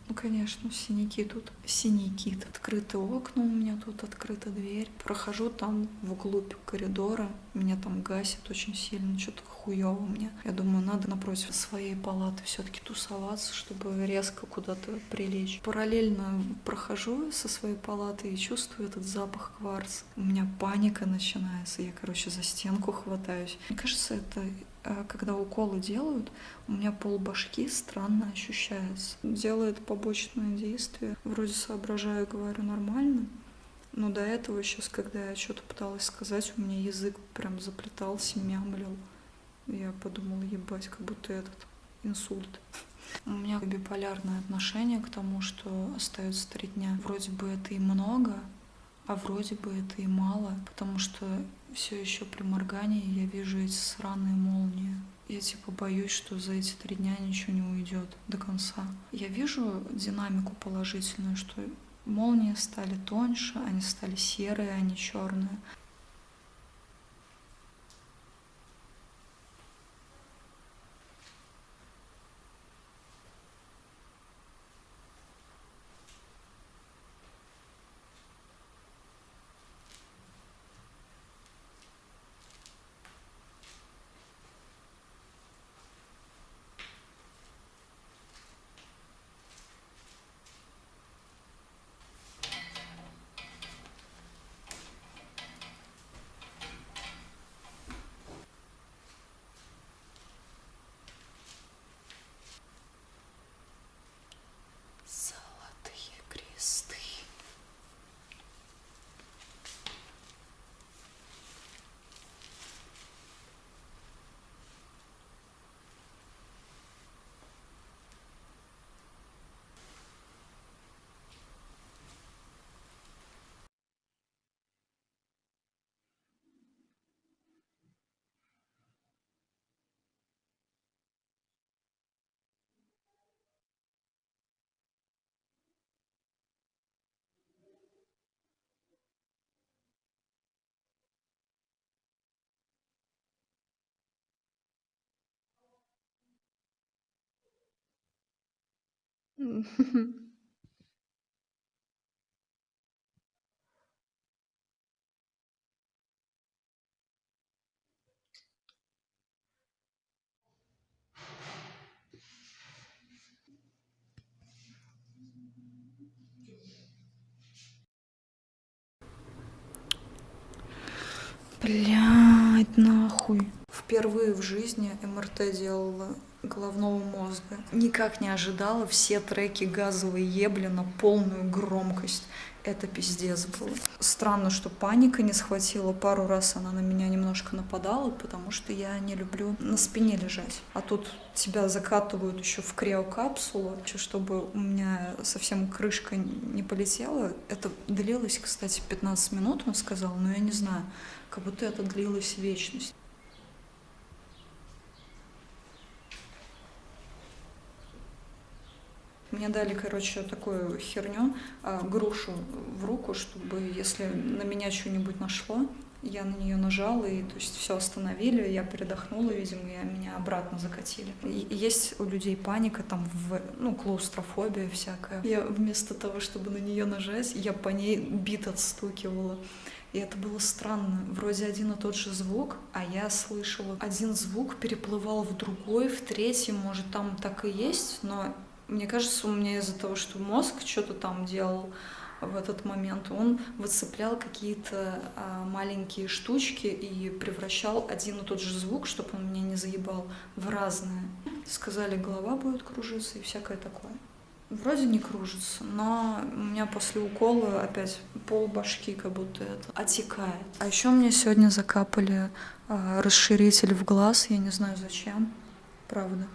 Ну, конечно, синяки тут. Синяки. Открыты окна у меня, тут открыта дверь. Прохожу там вглубь коридора. Меня там гасит очень сильно. Что-то хуёво мне. Я думаю, надо напротив своей палаты все-таки тусоваться, чтобы резко куда-то прилечь. Параллельно прохожу со своей палаты и чувствую этот запах кварца. У меня паника начинается. Я, короче, за стенку хватаюсь. Мне кажется, это когда уколы делают, у меня полбашки странно ощущается. Делает побочное действие. Вроде соображаю, говорю нормально. Но до этого сейчас, когда я что-то пыталась сказать, у меня язык прям заплетался, мямлил. Я подумала: ебать, как будто этот инсульт. У меня биполярное отношение к тому, что остается 3 дня. Вроде бы это и много, а вроде бы это и мало, потому что все еще при моргании я вижу эти сраные молнии. Я типа боюсь, что за эти 3 дня ничего не уйдет до конца. Я вижу динамику положительную, что молнии стали тоньше, они стали серые, а не черные. Золотые кресты. Блядь, нахуй. Впервые в жизни МРТ делала головного мозга. Никак не ожидала все треки газовой ебли на полную громкость. Это пиздец было. Странно, что паника не схватила. Пару раз она на меня немножко нападала, потому что я не люблю на спине лежать. А тут тебя закатывают еще в криокапсулу, чтобы у меня совсем крышка не полетела. Это длилось, кстати, 15 минут, он сказал, но я не знаю. Как будто это длилось вечность. Мне дали, короче, такую херню, грушу в руку, чтобы, если на меня что-нибудь нашло, я на нее нажала, и то есть все остановили, я передохнула, видимо, и меня обратно закатили. И есть у людей паника, там, клаустрофобия всякая. Я вместо того, чтобы на нее нажать, я по ней бит отстукивала. И это было странно. Вроде один и тот же звук, а я слышала. Один звук переплывал в другой, в третий, может, там так и есть, но мне кажется, у меня из-за того, что мозг что-то там делал в этот момент, он выцеплял какие-то маленькие штучки и превращал один и тот же звук, чтобы он меня не заебал, в разные. Сказали, голова будет кружиться и всякое такое. Вроде не кружится, но у меня после укола опять полбашки как будто это отекает. А еще мне сегодня закапали расширитель в глаз, я не знаю зачем, правда.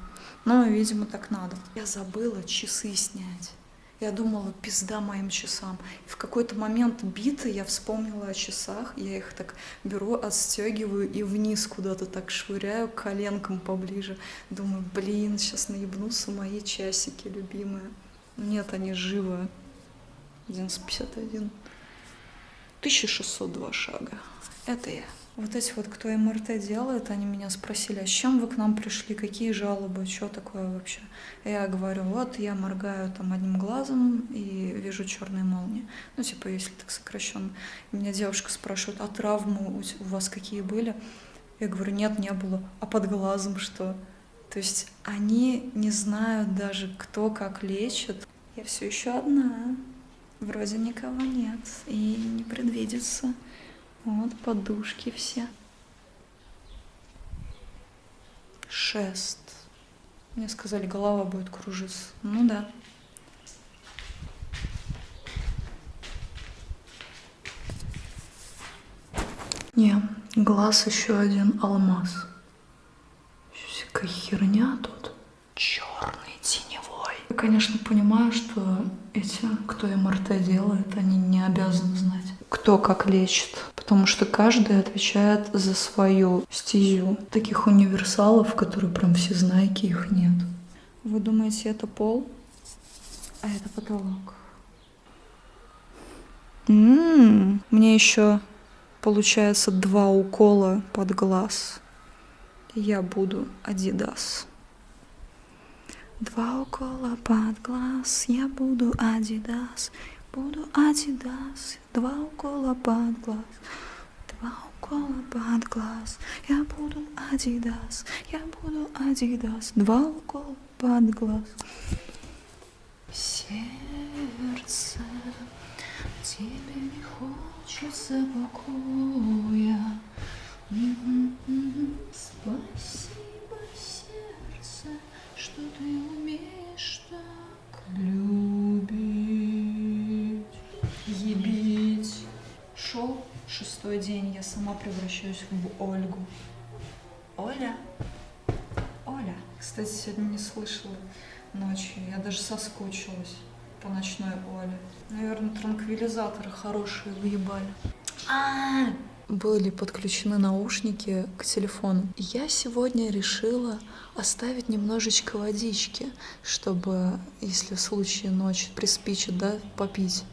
Но, видимо, так надо. Я забыла часы снять. Я думала, пизда моим часам. И в какой-то момент биты я вспомнила о часах, я их так беру, отстегиваю и вниз куда-то так швыряю, к коленкам поближе. Думаю, блин, сейчас наебнутся мои часики любимые. Нет, они живы. 11:51. 1602 шага. Это я. Вот эти вот, кто МРТ делает, они меня спросили, а с чем вы к нам пришли, какие жалобы, что такое вообще? Я говорю, вот я моргаю там одним глазом и вижу черные молнии. Ну, типа, если так сокращенно. Меня девушка спрашивает, а травмы у вас какие были? Я говорю, нет, не было. А под глазом что? То есть они не знают даже, кто как лечит. Я все еще одна. Вроде никого нет. И не предвидится. Вот подушки все. Шест. Мне сказали, голова будет кружиться. Ну да. Не, глаз еще один алмаз. Всякая херня тут. Черный, теневой. Я, конечно, понимаю, что эти, кто МРТ делает, они не обязаны знать, кто как лечит. Потому что каждый отвечает за свою стезю. Таких универсалов, которые прям все знайки, их нет. Вы думаете, это пол? А это потолок. Мне еще получается 2 укола под глаз. Я буду Адидас. 2 укола под глаз, я буду Адидас. Буду Адидас. 2 укола под глаз. 2 укола под глаз. Я буду Адидас. Я буду Адидас. 2 укола под глаз. Сердце, тебе не хочется покоя. Спасибо, сердце, что ты умеешь так любить. Ебить. Шел 6-й день, я сама превращаюсь в Ольгу. Оля? Оля. Кстати, сегодня не слышала ночью. Я даже соскучилась по ночной Оле. Наверное, транквилизаторы хорошие выебали. Были подключены наушники к телефону. Я сегодня решила оставить немножечко водички, чтобы, если в случае ночи приспичит, да, попить.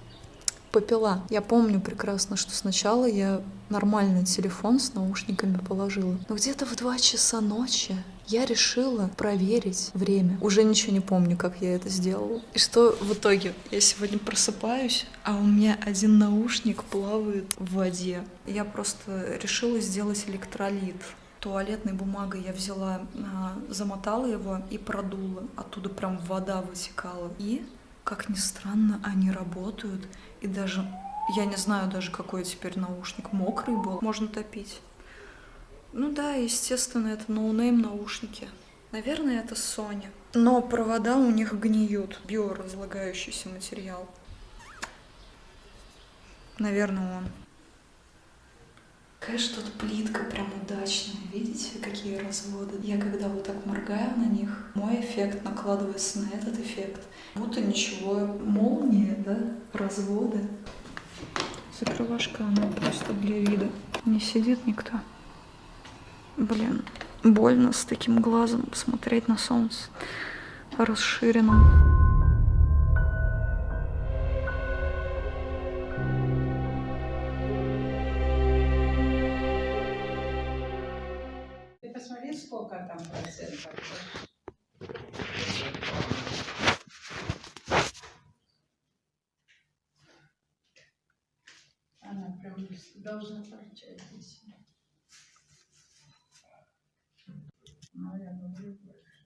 Попила. Я помню прекрасно, что сначала я нормальный телефон с наушниками положила. Но где-то в 2 часа ночи я решила проверить время. Уже ничего не помню, как я это сделала. И что в итоге? Я сегодня просыпаюсь, а у меня один наушник плавает в воде. Я просто решила сделать электролит. Туалетной бумагой я взяла, замотала его и продула. Оттуда прям вода вытекала. И, как ни странно, они работают. И даже, я не знаю даже, какой теперь наушник, мокрый был, можно топить. Ну да, естественно, это ноунейм наушники. Наверное, это Sony. Но провода у них гниют. Биоразлагающийся материал. Наверное, он. Конечно, тут плитка прям удачная. Видите, какие разводы? Я когда вот так моргаю на них, мой эффект накладывается на этот эффект. Будто ничего. Молнии, да? Разводы. Закрывашка, она просто для вида. Не сидит никто. Блин, больно с таким глазом смотреть на солнце расширенным. Ты посмотри, сколько там процентов. А ну Она прям должна торчать здесь. Ну, я говорю, больше.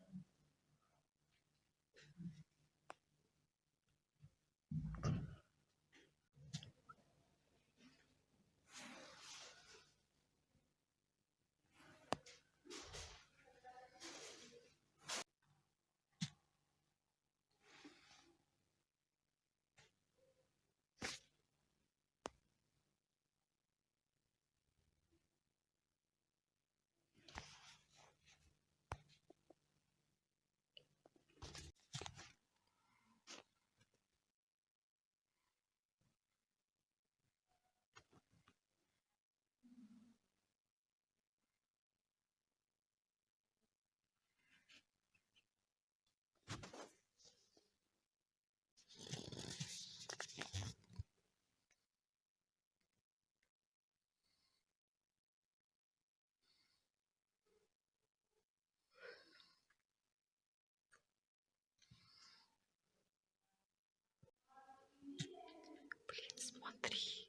Смотри.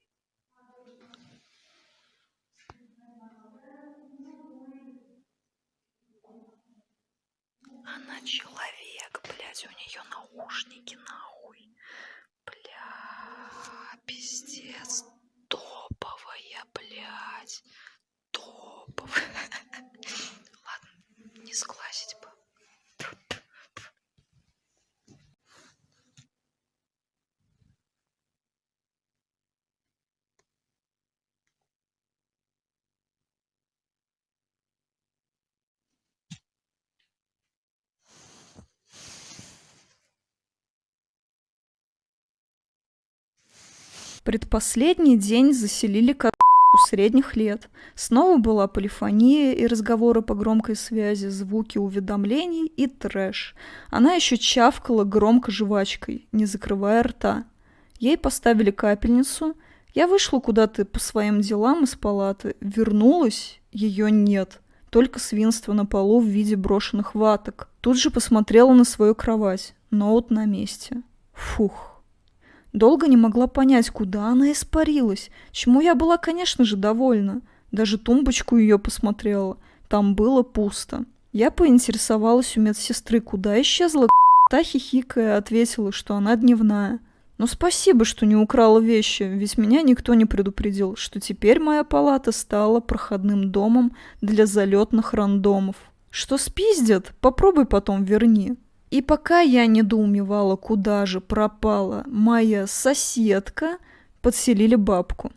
Она человек, блядь, у нее наушники нахуй. Бля, пиздец. Топовая, блядь. Топовая. Ладно, не сглазить бы. Предпоследний день заселили средних лет. Снова была полифония и разговоры по громкой связи, звуки уведомлений и трэш. Она еще чавкала громко жвачкой, не закрывая рта. Ей поставили капельницу. Я вышла куда-то по своим делам из палаты. Вернулась, ее нет. Только свинство на полу в виде брошенных ваток. Тут же посмотрела на свою кровать. Ноут на месте. Фух. Долго не могла понять, куда она испарилась, чему я была, конечно же, довольна. Даже тумбочку ее посмотрела. Там было пусто. Я поинтересовалась у медсестры, куда исчезла. Та, хихикая, ответила, что она дневная. Но спасибо, что не украла вещи, ведь меня никто не предупредил, что теперь моя палата стала проходным домом для залетных рандомов. Что спиздят, попробуй потом верни. И пока я недоумевала, куда же пропала моя соседка, подселили бабку.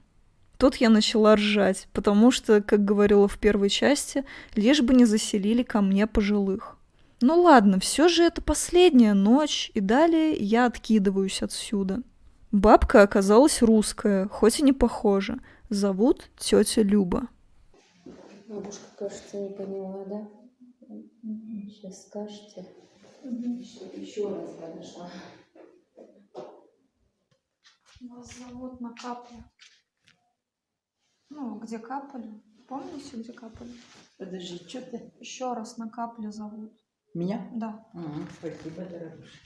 Тут я начала ржать, потому что, как говорила в первой части, лишь бы не заселили ко мне пожилых. Ну ладно, все же это последняя ночь, и далее я откидываюсь отсюда. Бабка оказалась русская, хоть и не похожа. Зовут тетя Люба. Бабушка, кажется, не поняла, да? Сейчас скажете. Еще раз подошла. Вас зовут на каплю. Ну, где капали? Помните, где капали? Подожди, что ты? Еще раз на каплю зовут. Меня? Да. Спасибо, дорогуша.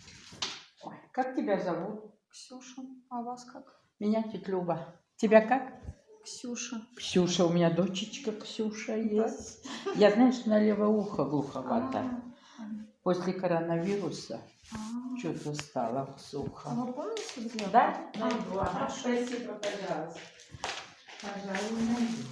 Ой, как тебя зовут? Ксюша. А вас как? Меня тетя Люба. Тебя как? Ксюша. Ксюша, у меня дочечка Ксюша есть. Я, знаешь, на левое ухо глуховато. После коронавируса что-то стало сухо. Вы помните, где? Да? Найду. Спасибо, пожалуйста. Пожалуй, найду.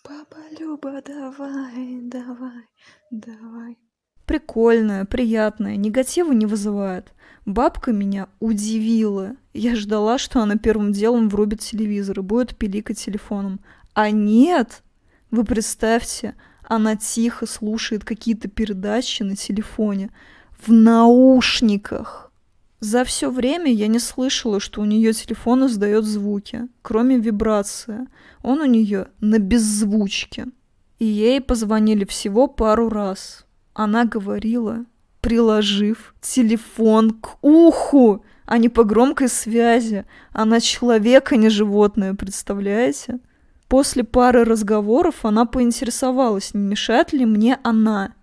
Баба Люба, давай, давай, давай. Прикольная, приятная, негатива не вызывает. Бабка меня удивила. Я ждала, что она первым делом врубит телевизор и будет пиликать телефоном. А нет! Вы представьте, она тихо слушает какие-то передачи на телефоне в наушниках. За все время я не слышала, что у нее телефон издает звуки, кроме вибрации. Он у нее на беззвучке. И ей позвонили всего пару раз. Она говорила, приложив телефон к уху, а не по громкой связи. Она человек, а не животное, представляете? После пары разговоров она поинтересовалась, не мешает ли мне она.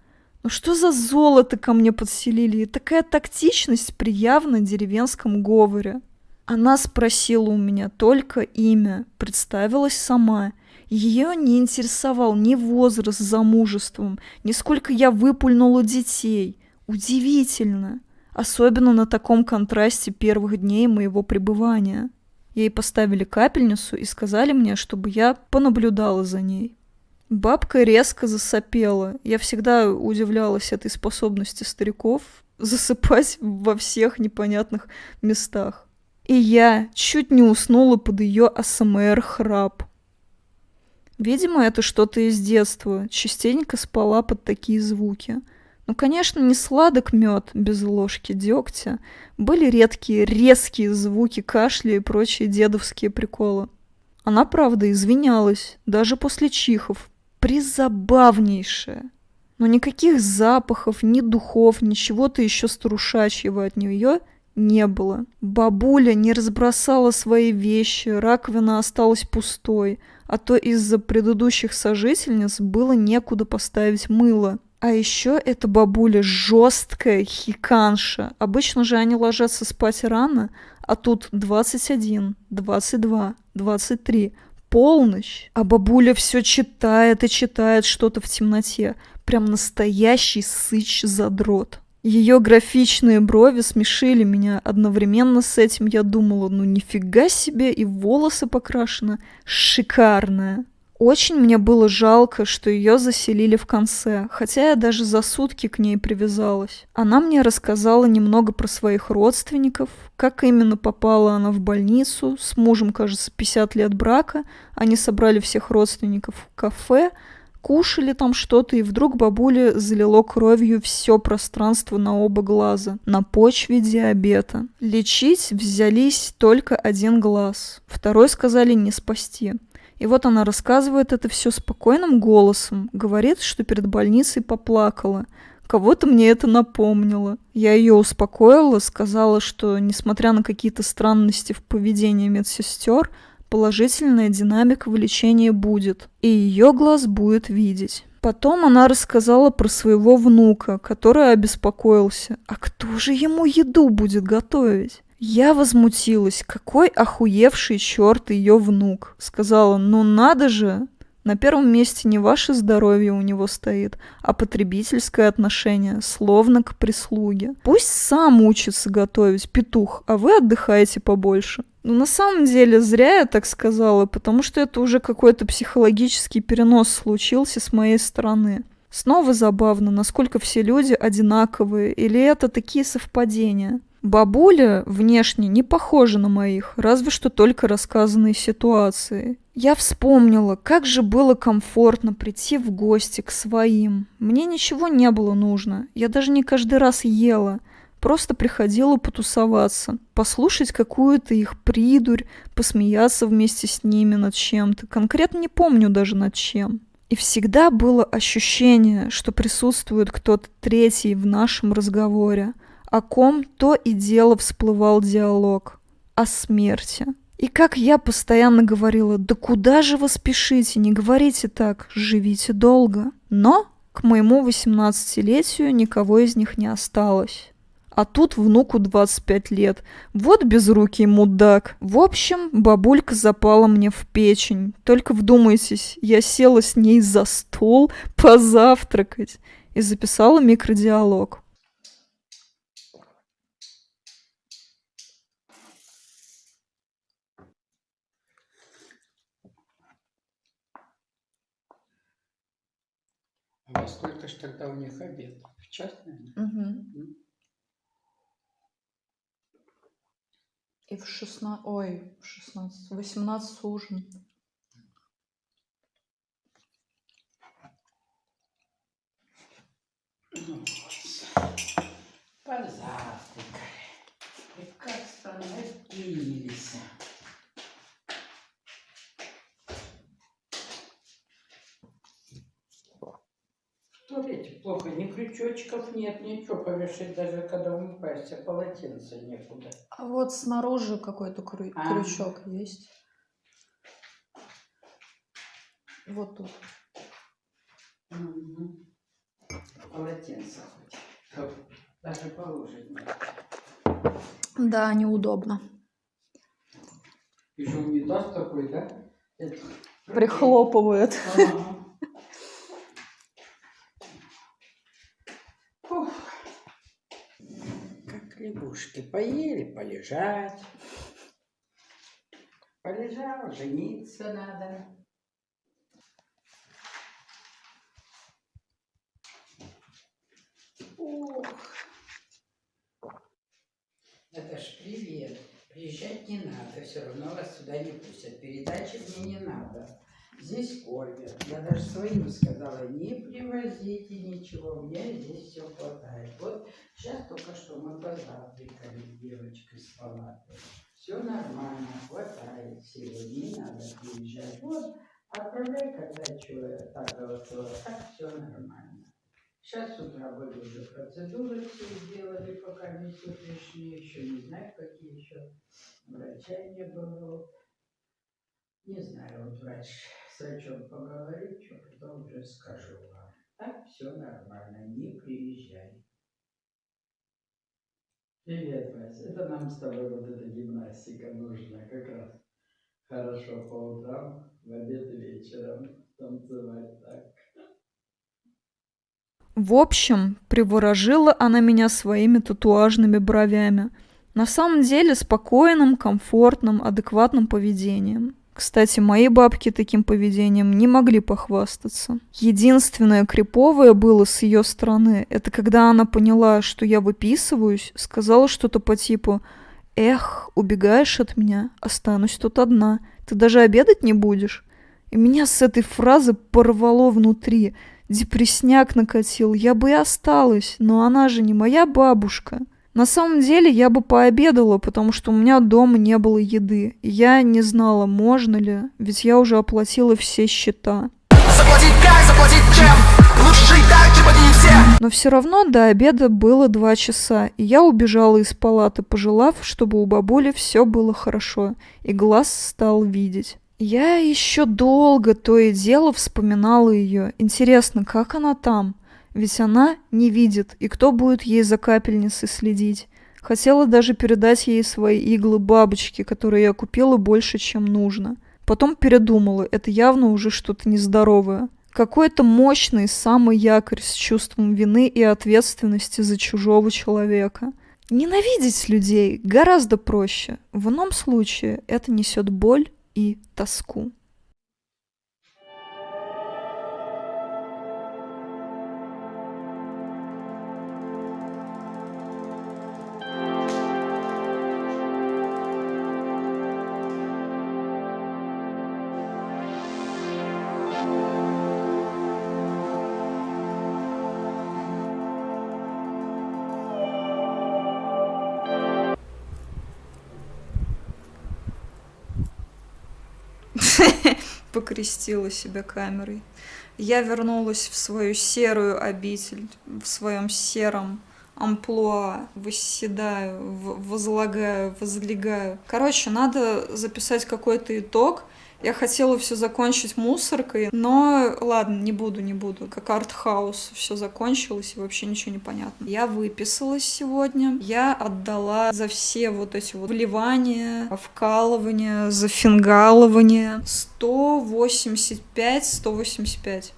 Ну что за золото ко мне подселили? И такая тактичность при явно деревенском говоре. Она спросила у меня только имя, представилась сама. Ее не интересовал ни возраст с замужеством, ни сколько я выпульнула детей. Удивительно. Особенно на таком контрасте первых дней моего пребывания. Ей поставили капельницу и сказали мне, чтобы я понаблюдала за ней. Бабка резко засопела. Я всегда удивлялась этой способности стариков засыпать во всех непонятных местах. И я чуть не уснула под ее АСМР-храп. Видимо, это что-то из детства. Частенько спала под такие звуки. Ну, конечно, не сладок мед без ложки дегтя. Были редкие, резкие звуки кашля и прочие дедовские приколы. Она, правда, извинялась, даже после чихов. Призабавнейшая. Но никаких запахов, ни духов, ничего-то еще старушачьего от нее не было. Бабуля не разбросала свои вещи, раковина осталась пустой, а то из-за предыдущих сожительниц было некуда поставить мыло. А еще эта бабуля жесткая хиканша. Обычно же они ложатся спать рано, а тут 21, 22, 23, полночь. А бабуля все читает и читает что-то в темноте. Прям настоящий сыч-задрот. Ее графичные брови смешили меня. Одновременно с этим я думала, ну нифига себе, и волосы покрашены. Шикарная. Очень мне было жалко, что ее заселили в конце, хотя я даже за сутки к ней привязалась. Она мне рассказала немного про своих родственников, как именно попала она в больницу, с мужем, кажется, 50 лет брака, они собрали всех родственников в кафе, кушали там что-то, и вдруг бабуле залило кровью все пространство на оба глаза, на почве диабета. Лечить взялись только один глаз, второй сказали не спасти. И вот она рассказывает это все спокойным голосом, говорит, что перед больницей поплакала. Кого-то мне это напомнило. Я ее успокоила, сказала, что, несмотря на какие-то странности в поведении медсестер, положительная динамика в лечении будет, и ее глаз будет видеть. Потом она рассказала про своего внука, который обеспокоился. А кто же ему еду будет готовить? Я возмутилась, какой охуевший черт ее внук. Сказала, ну надо же, на первом месте не ваше здоровье у него стоит, а потребительское отношение, словно к прислуге. Пусть сам учится готовить, петух, а вы отдыхаете побольше. Но на самом деле зря я так сказала, потому что это уже какой-то психологический перенос случился с моей стороны. Снова забавно, насколько все люди одинаковые, или это такие совпадения. Бабуля внешне не похожа на моих, разве что только рассказанные ситуации. Я вспомнила, как же было комфортно прийти в гости к своим. Мне ничего не было нужно, я даже не каждый раз ела. Просто приходила потусоваться, послушать какую-то их придурь, посмеяться вместе с ними над чем-то. Конкретно не помню даже над чем. И всегда было ощущение, что присутствует кто-то третий в нашем разговоре, о ком то и дело всплывал диалог. О смерти. И как я постоянно говорила, да куда же вы спешите, не говорите так, живите долго. Но к моему 18-летию никого из них не осталось. А тут внуку 25 лет. Вот безрукий мудак. В общем, бабулька запала мне в печень. Только вдумайтесь, я села с ней за стол позавтракать и записала микродиалог. А во сколько ж тогда у них обед? В час, наверное? Угу. И в 16... Ой, в 16... 18 ужин. Ну вот. Позавтракали. Прекрасно напились. В туалете плохо, ни крючочков нет, ничего повешать, даже когда умываешься, полотенце некуда. А вот снаружи какой-то крючок есть. Вот тут. Полотенце хоть. Чтоб даже положить можно. Да, неудобно. Еще унитаз такой, да? Прихлопывает. Ага. Фух. Как лягушки. Поели, полежать. Полежал, жениться надо. Ох. Это ж привет. Приезжать не надо, все равно вас сюда не пустят. Передачи мне не надо. Здесь кормят. Я даже своим сказала, не привозите ничего, мне здесь все хватает. Вот сейчас только что мы позавтракали с девочкой с палаты. Все нормально, хватает сегодня, не надо приезжать. Вот, отправляй, когда что, так голосовала, так все нормально. Сейчас с утра были уже процедуры все сделали, пока не все пришли, еще не знаю, какие еще. Врача не было. Не знаю, вот врач с врачом поговорит, что потом уже скажу вам. Так все нормально, не приезжай. Привет, Вася. Это нам с тобой вот эта гимнастика нужна как раз. Хорошо по утрам, в обед и вечером танцевать так. В общем, приворожила она меня своими татуажными бровями. На самом деле спокойным, комфортным, адекватным поведением. Кстати, мои бабки таким поведением не могли похвастаться. Единственное криповое было с ее стороны, это когда она поняла, что я выписываюсь, сказала что-то по типу «Эх, убегаешь от меня, останусь тут одна, ты даже обедать не будешь?» И меня с этой фразы порвало внутри, депрессняк накатил, я бы и осталась, но она же не моя бабушка. На самом деле я бы пообедала, потому что у меня дома не было еды. И я не знала, можно ли, ведь я уже оплатила все счета. Заплатить как, заплатить чем? Лучше жить так, чем они все. Но все равно до обеда было 2 часа, и я убежала из палаты, пожелав, чтобы у бабули все было хорошо, и глаз стал видеть. Я еще долго то и дело вспоминала ее. Интересно, как она там? Ведь она не видит, и кто будет ей за капельницей следить? Хотела даже передать ей свои иглы бабочки, которые я купила больше, чем нужно. Потом передумала, это явно уже что-то нездоровое. Какой-то мощный самый якорь с чувством вины и ответственности за чужого человека. Ненавидеть людей гораздо проще. В ином случае это несет боль и тоску. Покрестила себя камерой. Я вернулась в свою серую обитель, в своем сером амплуа, восседаю, возлагаю, возлегаю. Короче, надо записать какой-то итог. Я хотела все закончить мусоркой, но ладно, не буду. Как артхаус все закончилось и вообще ничего не понятно. Я выписалась сегодня, я отдала за все вот эти вот вливания, вкалывания, зафингалывания 185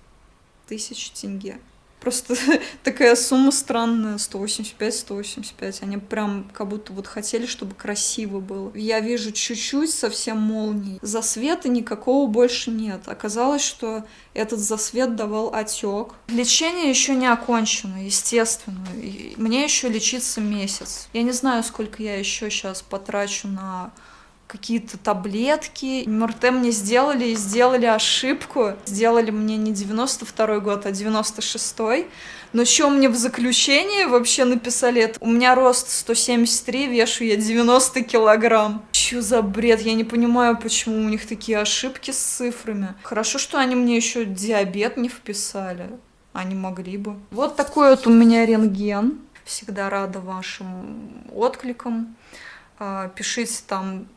тысяч тенге. Просто такая сумма странная, 185. Они прям как будто вот хотели, чтобы красиво было. Я вижу чуть-чуть совсем молний. Засвета никакого больше нет. Оказалось, что этот засвет давал отек. Лечение еще не окончено, естественно. И мне еще лечиться месяц. Я не знаю, сколько я еще сейчас потрачу на какие-то таблетки. МРТ мне сделали ошибку. Сделали мне не 92-й год, а 96-й. Но что мне в заключении вообще написали? У меня рост 173, вешу я 90 килограмм. Чё за бред? Я не понимаю, почему у них такие ошибки с цифрами. Хорошо, что они мне еще диабет не вписали. Они могли бы. Вот такой вот у меня рентген. Всегда рада вашим откликам. Пишите там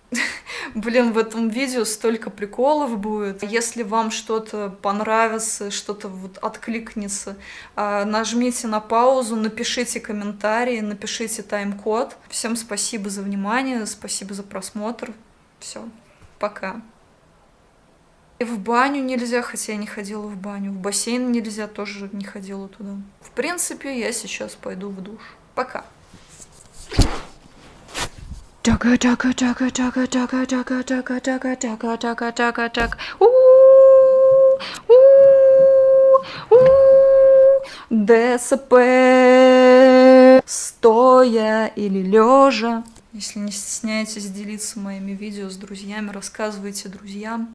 Блин, в этом видео столько приколов будет. Если вам что-то понравится, что-то вот откликнется, нажмите на паузу, напишите комментарии, напишите тайм-код. Всем спасибо за внимание, спасибо за просмотр. Все, пока. И в баню нельзя, хотя я не ходила в баню. В бассейн нельзя, тоже не ходила туда. В принципе, я сейчас пойду в душ. Пока. ДСП, стоя или лежа. Если не стесняетесь делиться моими видео с друзьями, рассказывайте друзьям.